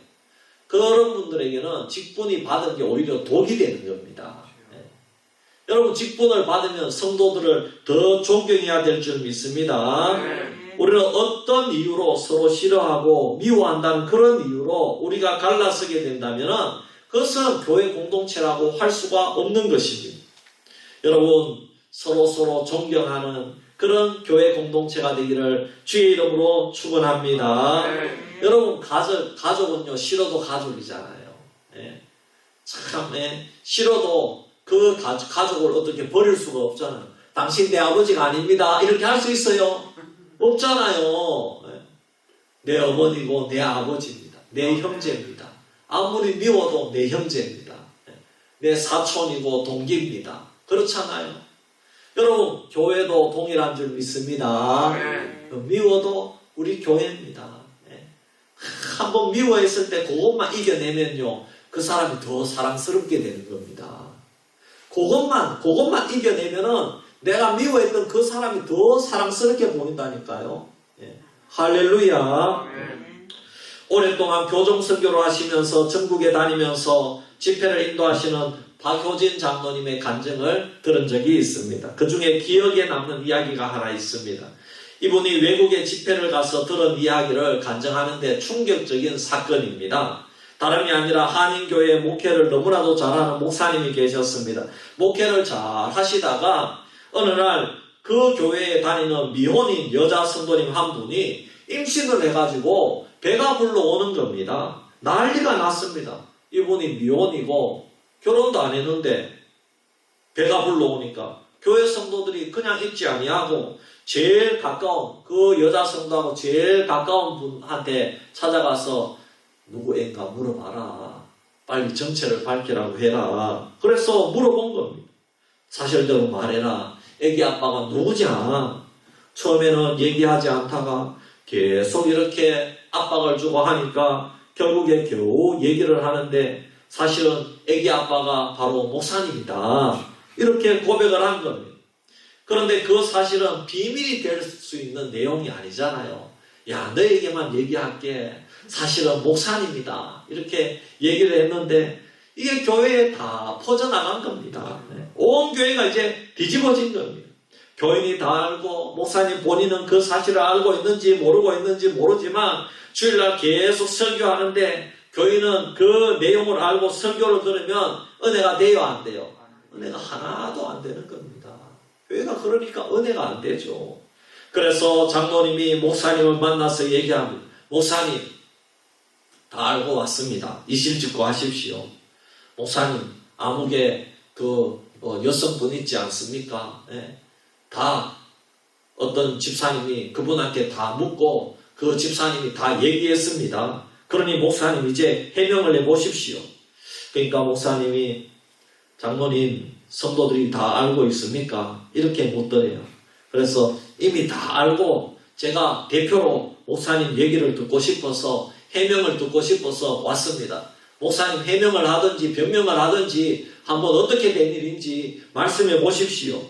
그런 분들에게는 직분이 받은 게 오히려 독이 되는 겁니다. 여러분, 직분을 받으면 성도들을 더 존경해야 될 줄 믿습니다. 우리는 어떤 이유로 서로 싫어하고 미워한다는 그런 이유로 우리가 갈라서게 된다면 그것은 교회 공동체라고 할 수가 없는 것입니다. 여러분, 서로 존경하는 그런 교회 공동체가 되기를 주의 이름으로 축원합니다. 여러분, 가족은요, 싫어도 가족이잖아요. 참, 싫어도 그 가족을 어떻게 버릴 수가 없잖아요. 당신 내 아버지가 아닙니다. 이렇게 할 수 있어요? 없잖아요. 내 어머니고 내 아버지입니다. 내 형제입니다. 아무리 미워도 내 형제입니다. 내 사촌이고 동기입니다. 그렇잖아요. 여러분, 교회도 동일한 줄 믿습니다. 미워도 우리 교회입니다. 한번 미워했을 때 그것만 이겨내면요, 그 사람이 더 사랑스럽게 되는 겁니다. 그것만 이겨내면은 내가 미워했던 그 사람이 더 사랑스럽게 보인다니까요. 할렐루야. 오랫동안 교정 선교를 하시면서 전국에 다니면서 집회를 인도하시는 박효진 장로님의 간증을 들은 적이 있습니다. 그 중에 기억에 남는 이야기가 하나 있습니다. 이분이 외국에 집회를 가서 들은 이야기를 간증하는데 충격적인 사건입니다. 다름이 아니라 한인교회 목회를 너무나도 잘하는 목사님이 계셨습니다. 목회를 잘 하시다가 어느 날 그 교회에 다니는 미혼인 여자 성도님 한 분이 임신을 해가지고 배가 불러오는 겁니다. 난리가 났습니다. 이분이 미혼이고 결혼도 안 했는데 배가 불러오니까 교회 성도들이 그냥 있지 아니하고 제일 가까운 그 여자 성도하고 제일 가까운 분한테 찾아가서 누구 애인가 물어봐라. 빨리 정체를 밝히라고 해라. 그래서 물어본 겁니다. 사실대로 말해라. 애기 아빠가 누구냐? 처음에는 얘기하지 않다가 계속 이렇게 압박을 주고 하니까 결국에 겨우 얘기를 하는데 사실은 애기 아빠가 바로 목사님이다. 이렇게 고백을 한 겁니다. 그런데 그 사실은 비밀이 될 수 있는 내용이 아니잖아요. 야, 너에게만 얘기할게. 사실은 목사님이다. 이렇게 얘기를 했는데 이게 교회에 다 퍼져나간 겁니다. 온 교회가 이제 뒤집어진 겁니다. 교인이 다 알고 목사님 본인은 그 사실을 알고 있는지 모르고 있는지 모르지만 주일날 계속 설교하는데 교인은 그 내용을 알고 설교를 들으면 은혜가 돼요, 안 돼요? 은혜가 하나도 안 되는 겁니다. 교회가 그러니까 은혜가 안 되죠. 그래서 장로님이 목사님을 만나서 얘기합니다. 목사님, 다 알고 왔습니다. 이실직고 하십시오. 목사님, 암흑에 여성분 있지 않습니까? 네. 다 어떤 집사님이 그분한테 다 묻고 그 집사님이 다 얘기했습니다. 그러니 목사님 이제 해명을 해보십시오. 그러니까 목사님이 장로님, 성도들이 다 알고 있습니까? 이렇게 묻더래요. 그래서 이미 다 알고 제가 대표로 목사님 얘기를 듣고 싶어서 해명을 듣고 싶어서 왔습니다. 목사님 해명을 하든지 변명을 하든지 한번 어떻게 된 일인지 말씀해 보십시오.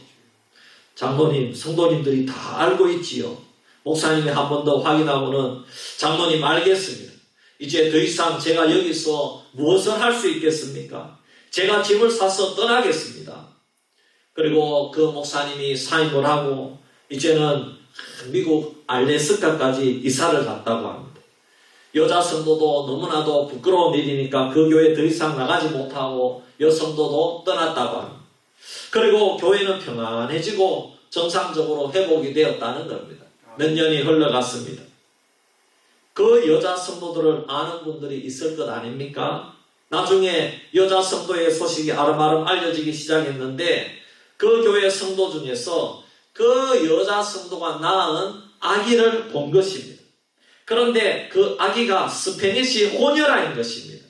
장로님, 성도님들이 다 알고 있지요. 목사님이 한 번 더 확인하고는 장로님 알겠습니다. 이제 더 이상 제가 여기서 무엇을 할 수 있겠습니까? 제가 집을 사서 떠나겠습니다. 그리고 그 목사님이 사임을 하고 이제는 미국 알래스카까지 이사를 갔다고 합니다. 여자 성도도 너무나도 부끄러운 일이니까 그 교회 더 이상 나가지 못하고 여성도도 떠났다고 합니다. 그리고 교회는 평안해지고 정상적으로 회복이 되었다는 겁니다. 몇 년이 흘러갔습니다. 그 여자 성도들을 아는 분들이 있을 것 아닙니까? 나중에 여자 성도의 소식이 아름아름 알려지기 시작했는데 그 교회 성도 중에서 그 여자 성도가 낳은 아기를 본 것입니다. 그런데 그 아기가 스페니시 호녀라는 것입니다.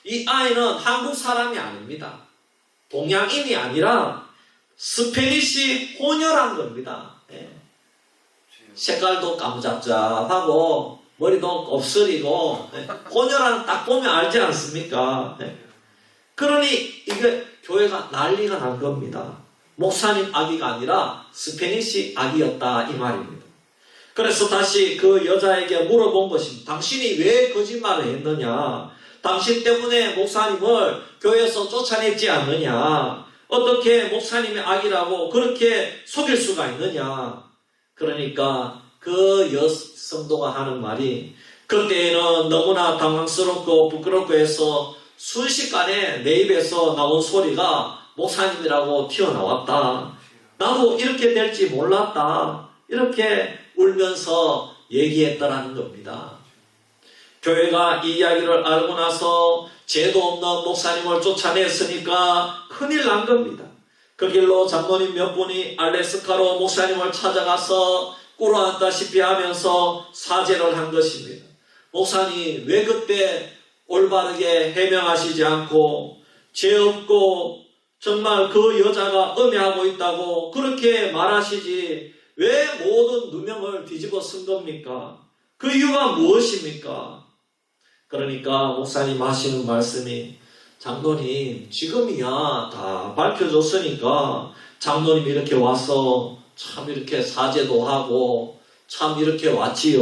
이 아이는 한국 사람이 아닙니다. 동양인이 아니라 스페니시 호녀란 겁니다. 색깔도 깜잡잡하고 머리도 곱슬이고 호녀라는 딱 보면 알지 않습니까? 그러니 이게 교회가 난리가 난 겁니다. 목사님 아기가 아니라 스페니시 아기였다 이 말입니다. 그래서 다시 그 여자에게 물어본 것입니다. 당신이 왜 거짓말을 했느냐? 당신 때문에 목사님을 교회에서 쫓아냈지 않느냐? 어떻게 목사님의 아기라고 그렇게 속일 수가 있느냐? 그러니까 그 여성도가 하는 말이 그때는 너무나 당황스럽고 부끄럽고 해서 순식간에 내 입에서 나온 소리가 목사님이라고 튀어나왔다. 나도 이렇게 될지 몰랐다. 이렇게 울면서 얘기했다라는 겁니다. 교회가 이 이야기를 알고 나서 죄도 없는 목사님을 쫓아냈으니까 큰일 난 겁니다. 그 길로 장로님 몇 분이 알래스카로 목사님을 찾아가서 꿇어앉다시피 하면서 사죄를 한 것입니다. 목사님 왜 그때 올바르게 해명하시지 않고 죄 없고 정말 그 여자가 음해하고 있다고 그렇게 말하시지 왜 모든 누명을 뒤집어 쓴 겁니까? 그 이유가 무엇입니까? 그러니까 목사님 하시는 말씀이 장로님 지금이야 다 밝혀졌으니까 장로님 이렇게 와서 참 이렇게 사죄도 하고 참 이렇게 왔지요.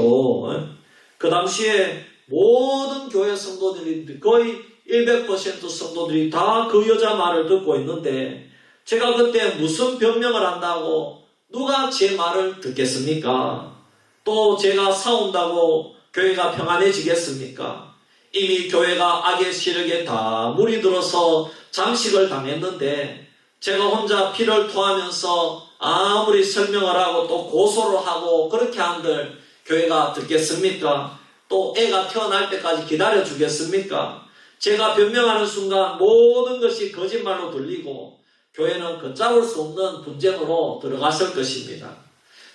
그 당시에 모든 교회 성도들이 거의 100% 성도들이 다 그 여자 말을 듣고 있는데 제가 그때 무슨 변명을 한다고 누가 제 말을 듣겠습니까? 또 제가 싸운다고 교회가 평안해지겠습니까? 이미 교회가 악의 시력에 다 물이 들어서 잠식을 당했는데 제가 혼자 피를 토하면서 아무리 설명을 하고 또 고소를 하고 그렇게 한들 교회가 듣겠습니까? 또 애가 태어날 때까지 기다려 주겠습니까? 제가 변명하는 순간 모든 것이 거짓말로 들리고 교회는 걷잡을 수 없는 분쟁으로 들어갔을 것입니다.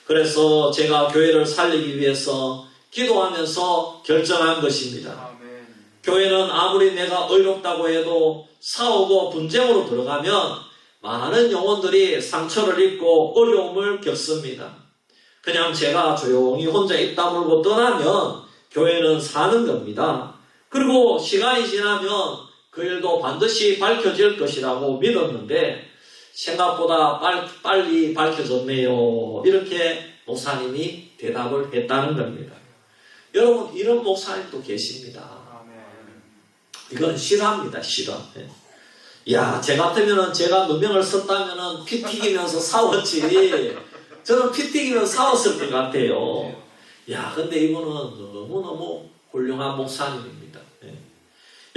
그래서 제가 교회를 살리기 위해서 기도하면서 결정한 것입니다. 아멘. 교회는 아무리 내가 의롭다고 해도 싸우고 분쟁으로 들어가면 많은 영혼들이 상처를 입고 어려움을 겪습니다. 그냥 제가 조용히 혼자 입 다물고 떠나면 교회는 사는 겁니다. 그리고 시간이 지나면 그 일도 반드시 밝혀질 것이라고 믿었는데 생각보다 빨리 밝혀졌네요. 이렇게 목사님이 대답을 했다는 겁니다. 여러분, 이런 목사님도 계십니다. 아멘. 이건 실화입니다, 실화. 야, 제 같으면은 제가 누명을 썼다면은 피 튀기면서 싸웠지. 저는 피 튀기면서 싸웠을 것 같아요. 야, 근데 이분은 너무너무 훌륭한 목사님입니다.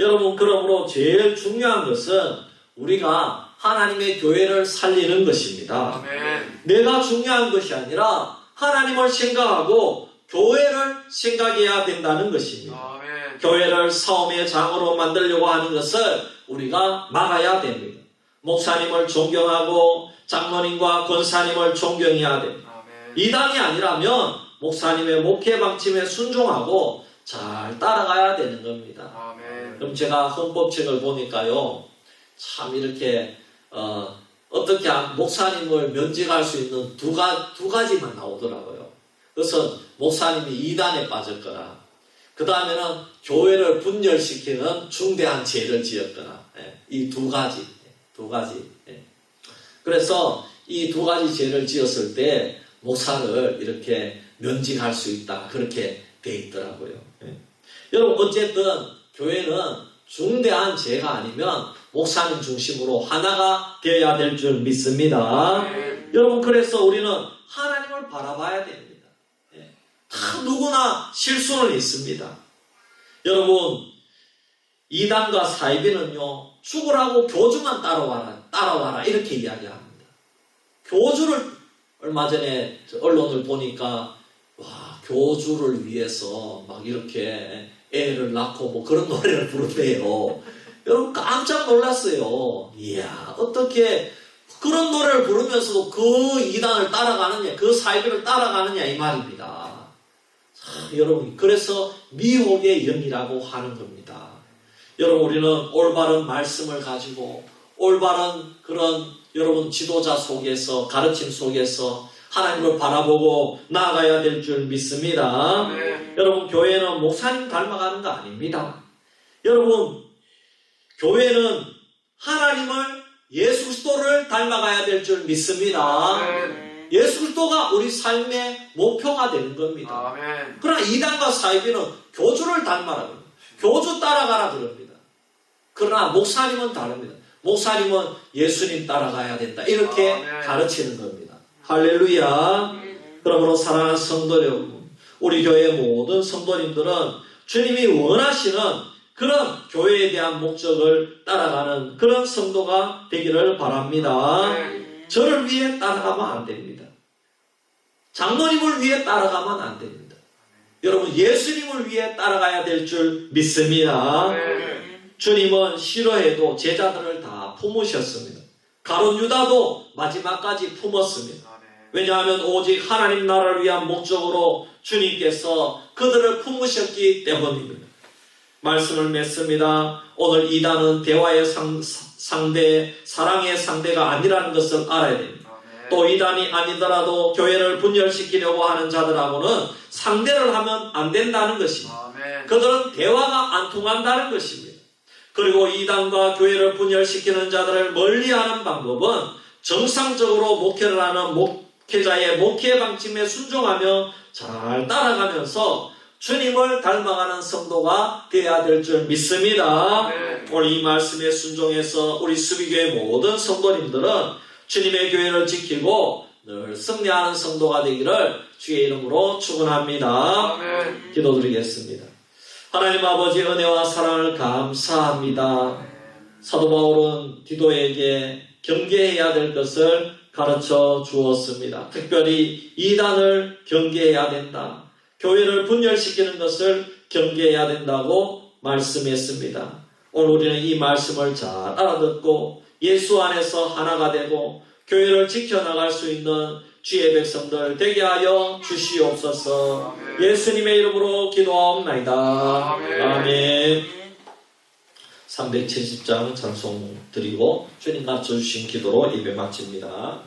여러분, 그러므로 제일 중요한 것은 우리가 하나님의 교회를 살리는 것입니다. 아멘. 내가 중요한 것이 아니라 하나님을 생각하고 교회를 생각해야 된다는 것입니다. 아멘. 교회를 싸움의 장으로 만들려고 하는 것을 우리가 막아야 됩니다. 목사님을 존경하고 장로님과 권사님을 존경해야 됩니다. 아멘. 이단이 아니라면 목사님의 목회 방침에 순종하고 잘 따라가야 되는 겁니다. 아멘. 그럼 제가 헌법책을 보니까요, 참 이렇게 어떻게 목사님을 면직할 수 있는 두 가지만 나오더라고요. 그래서 목사님이 이단에 빠졌거나, 그 다음에는 교회를 분열시키는 중대한 죄를 지었거나, 이 두 가지. 그래서 이 두 가지 죄를 지었을 때 목사를 이렇게 면직할 수 있다, 그렇게 돼 있더라고요. 여러분, 어쨌든 교회는 중대한 죄가 아니면 목사님 중심으로 하나가 되어야 될 줄 믿습니다. 여러분, 그래서 우리는 하나님을 바라봐야 됩니다. 다 누구나 실수는 있습니다. 여러분, 이단과 사이비는요, 죽으라고 교주만 따라와라 이렇게 이야기합니다. 교주를 얼마 전에 언론을 보니까 교주를 위해서 막 이렇게 애를 낳고 뭐 그런 노래를 부른대요. 여러분, 깜짝 놀랐어요. 이야, 어떻게 그런 노래를 부르면서도 그 이단을 따라가느냐, 그 사이비를 따라가느냐 이 말입니다. 여러분, 그래서 미혹의 영이라고 하는 겁니다. 여러분, 우리는 올바른 말씀을 가지고 올바른 그런 여러분 지도자 속에서, 가르침 속에서 하나님을 바라보고 나아가야 될 줄 믿습니다. 여러분, 교회는 목사님 닮아가는 거 아닙니다. 여러분, 교회는 하나님을, 예수 그리스도를 닮아가야 될 줄 믿습니다. 예수 그리스도가 우리 삶의 목표가 되는 겁니다. 아멘. 그러나 이단과 사이비는 교주를 닮아라, 교주 따라가라 그럽니다. 그러나 목사님은 다릅니다. 목사님은 예수님 따라가야 된다, 이렇게 가르치는 겁니다. 할렐루야. 그러므로 사랑하는 성도 여러분, 우리 교회의 모든 성도님들은 주님이 원하시는 그런 교회에 대한 목적을 따라가는 그런 성도가 되기를 바랍니다. 저를 위해 따라가면 안 됩니다. 장로님을 위해 따라가면 안 됩니다. 여러분, 예수님을 위해 따라가야 될 줄 믿습니다. 주님은 싫어해도 제자들을 다 품으셨습니다. 가룟 유다도 마지막까지 품었습니다. 왜냐하면 오직 하나님 나라를 위한 목적으로 주님께서 그들을 품으셨기 때문입니다. 말씀을 맺습니다. 오늘 이단은 대화의 상대, 사랑의 상대가 아니라는 것을 알아야 됩니다. 또 이단이 아니더라도 교회를 분열시키려고 하는 자들하고는 상대를 하면 안 된다는 것입니다. 그들은 대화가 안 통한다는 것입니다. 그리고 이단과 교회를 분열시키는 자들을 멀리하는 방법은 정상적으로 목회를 하는 목회자의 목회 방침에 순종하며 잘 따라가면서 주님을 닮아가는 성도가 되어야 될 줄 믿습니다. 오늘 이 말씀에 순종해서 우리 수비교회 모든 성도님들은 주님의 교회를 지키고 늘 승리하는 성도가 되기를 주의 이름으로 축원합니다. 기도드리겠습니다. 하나님 아버지, 은혜와 사랑을 감사합니다. 사도 바울은 디도에게 경계해야 될 것을 가르쳐 주었습니다. 특별히 이단을 경계해야 된다, 교회를 분열시키는 것을 경계해야 된다고 말씀했습니다. 오늘 우리는 이 말씀을 잘 알아듣고 예수 안에서 하나가 되고 교회를 지켜나갈 수 있는 주의 백성들 되게 하여 주시옵소서. 예수님의 이름으로 기도하옵나이다. 아멘. 370장 찬송 드리고 주님 맞춰주신 기도로 예배 마칩니다.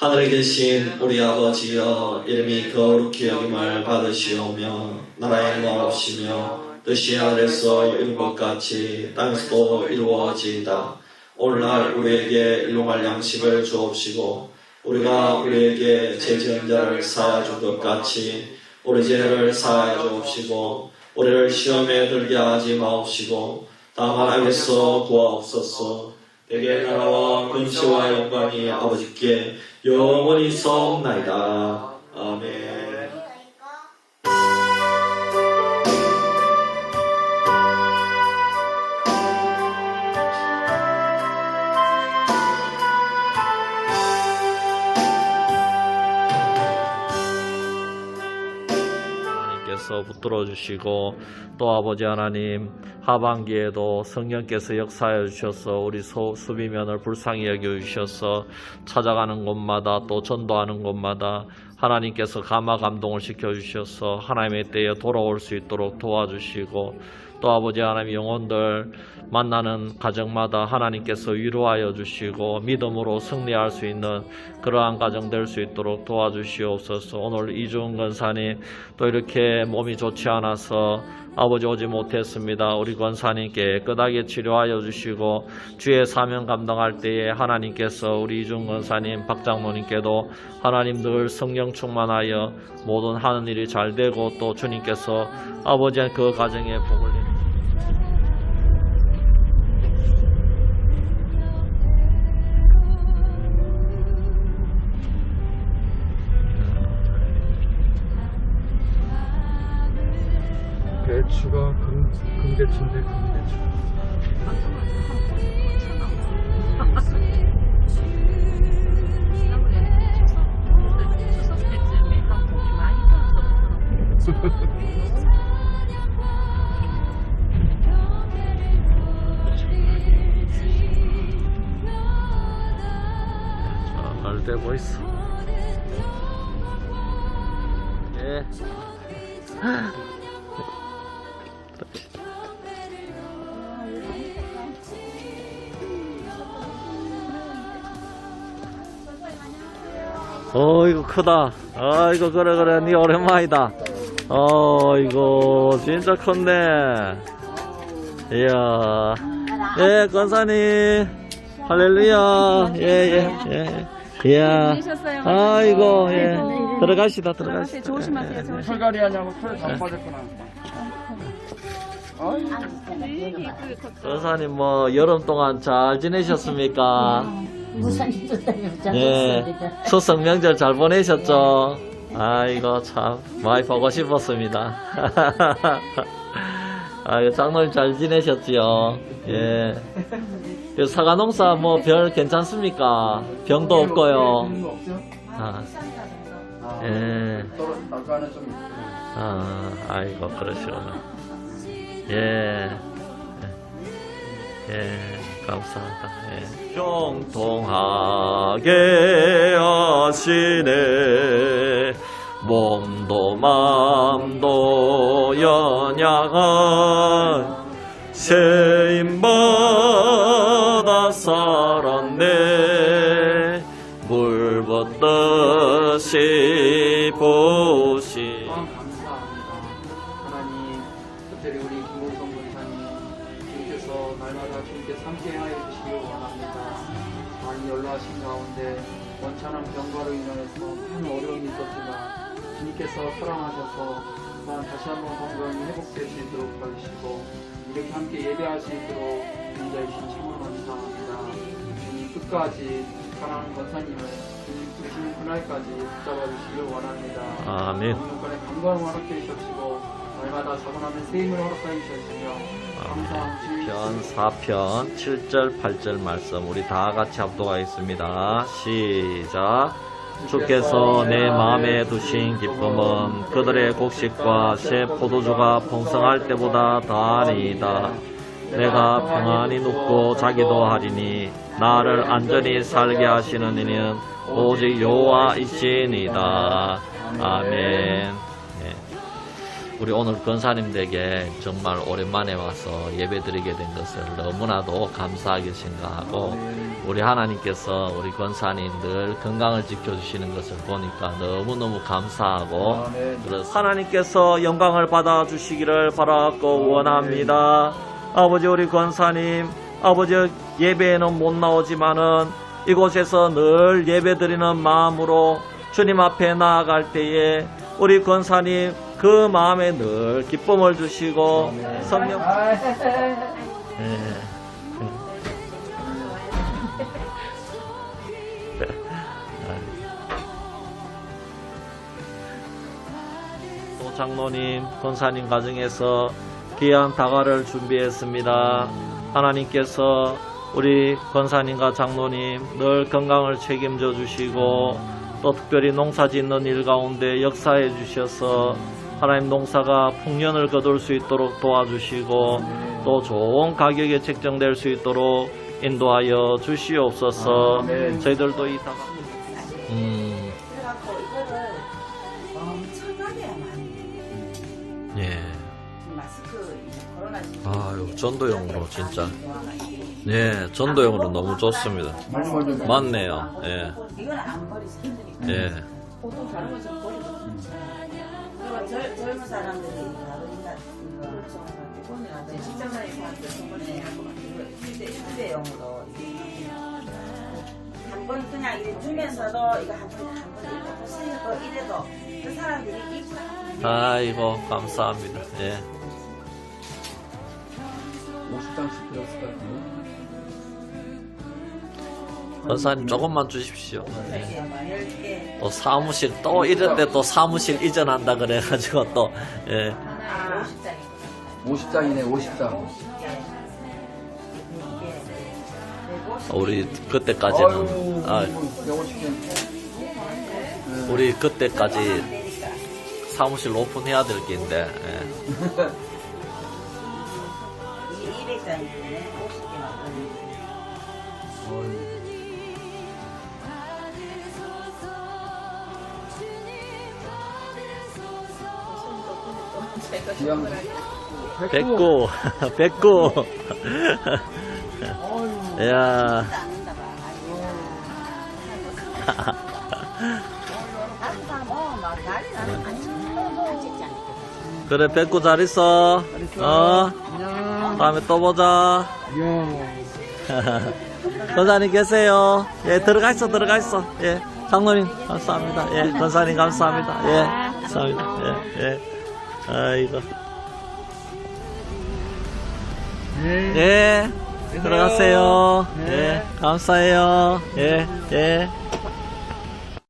하늘에 계신 우리 아버지여, 이름이 거룩히 여김을 받으시오며 나라의 나옵시며 뜻이 하늘에서 이룬 것 같이 땅에서도 이루어지이다. 오늘날 우리에게 일용할 양식을 주옵시고 우리가 우리에게 죄 지은 자를 사하여 준 것 같이 우리 죄를 사하여 주옵시고 우리를 시험에 들게 하지 마옵시고 다만 악에서 구하옵소서. 대개 나라와 권세와 영광이 아버지께 영원히 있사옵나이다. 아멘. 하나님께서 붙들어 주시고 또 아버지 하나님 하반기에도 성령께서 역사해 주셔서 우리 수비면을 불쌍히 여겨 주셔서 찾아가는 곳마다 또 전도하는 곳마다 하나님께서 감화 감동을 시켜 주셔서 하나님의 때에 돌아올 수 있도록 도와주시고 또 아버지 하나님 영혼들 만나는 가정마다 하나님께서 위로하여 주시고 믿음으로 승리할 수 있는 그러한 가정 될 수 있도록 도와주시옵소서. 오늘 이주은 권사님 또 이렇게 몸이 좋지 않아서 아버지 오지 못했습니다. 우리 권사님께 깨끗하게 치료하여 주시고 주의 사명 감당할 때에 하나님께서 우리 이주은 권사님 박장로님께도 하나님 늘 성령 충만하여 모든 하는 일이 잘 되고 또 주님께서 아버지 그 가정에 복을 내리시옵소서. 배추가 금대추인데 금대추. 잘 되고 있어. 예. 이거 크다. 이거 그래 니 오랜만이다. 이거 진짜 컸네. 이야. 예, 권사님. 할렐루야. 예. 이야. 아이고, 예. 들어가시다. 조심하세요. 털갈이 하냐고 털 다 빠졌구나. 권사님 뭐 여름 동안 잘 지내셨습니까? 무슨 일도 예. 추석 명절 잘 보내셨죠? 아이고 참 많이 보고 싶었습니다. 아이고 장로님 잘 지내셨지요? 예. 그 사과 농사 뭐 별 괜찮습니까? 병도 없고요. 아. 예. 아까는 좀 아이고 그러시구나. 예. 감사합니다. 예. 형통하게 하시네. 몸도 맘도 연약한 세임받아 살았네. 물 붓듯이 보시. 감사합니다. 하나님, 특별히 우리 김홍성 권사님, 주님께서 날마다 주님께서 함께하여 주시길 원합니다. 많이 연로하신 가운데 원천한 병과로 인하여서 많은 어려움이 있었지만 주님께서 사랑하셔서 또한 다시 한번 건강이 회복될 수 있도록 도와주시고 이렇게 함께 예배할 수 있도록 인자이신 참으로 감사합니다. 주님 끝까지 사랑하는 권사님을 주님 부르시는 그날까지 붙잡아 주시길 원합니다. 아멘. 영육간에 건강을 허락해 주시옵시고 날마다 자고나면 세임을 허락하여 주시며 감사한 주님 4편 7절 8절 말씀 우리 다 같이 합독하겠습니다. 시작. 주께서 내 마음에 두신 기쁨은 그들의 곡식과 새 포도주가 풍성할 때보다 더하니이다. 내가 평안히 눕고 자기도 하리니 나를 안전히 살게 하시는 이는 오직 여호와이시니이다. 아멘. 우리 오늘 권사님들에게 정말 오랜만에 와서 예배드리게 된 것을 너무나도 감사하게 생각하고 우리 하나님께서 우리 권사님 늘 건강을 지켜주시는 것을 보니까 너무너무 감사하고 그래서 하나님께서 영광을 받아주시기를 바라고 원합니다. 아버지 우리 권사님 아버지 예배에는 못 나오지만은 이곳에서 늘 예배드리는 마음으로 주님 앞에 나아갈 때에 우리 권사님 그 마음에 늘 기쁨을 주시고 성령 또 장로님 권사님 가정에서 귀한 다가를 준비했습니다. 하나님께서 우리 권사님과 장로님 늘 건강을 책임져 주시고 또 특별히 농사 짓는 일 가운데 역사해 주셔서 하나님 농사가 풍년을 거둘 수 있도록 도와주시고 또 좋은 가격에 책정될 수 있도록 인도하여 주시옵소서. 아멘. 저희들도 이 다 그래갖고 이거를 엄청나게 많이 예. 마스크 코로나 아유, 전도용으로 진짜. 예, 전도용으로 너무 좋습니다. 맞네요. 예. 이건 안 버리지 힘드니까. 예. 보통 다른 거좀 버리고. 그리고 젊은 사람들이 나른다 이거 직장 다니는 사람들 정말 휴대용으로 한 번 그냥 이렇게 주면서도 이거 한번 이렇게 쓰고 이래도 그 사람들이 입고 아이고, 감사합니다. 예. 50장씩 필요했을 것 같은데. 권사님 조금만 주십시오. 이렇게 또 사무실 또 이런데 또 사무실 이전한다 그래가지고 또 예. 50장이네, 50장. 우리 그때까지는 아, 150장. 우리 그때까지 사무실 오픈해야 될 게인데 예. 이게 200장이네 50개만 기왕. 백구 백구 야 그래 백구 잘 있어. 다음에 또 보자. 권사님 계세요. 예, 들어가 있어. 예, 장로님 감사합니다. 예, 권사님 감사합니다. 예, 감사합니다. 예. 아이고. 예, 들어가세요. 예, 감사해요. 예.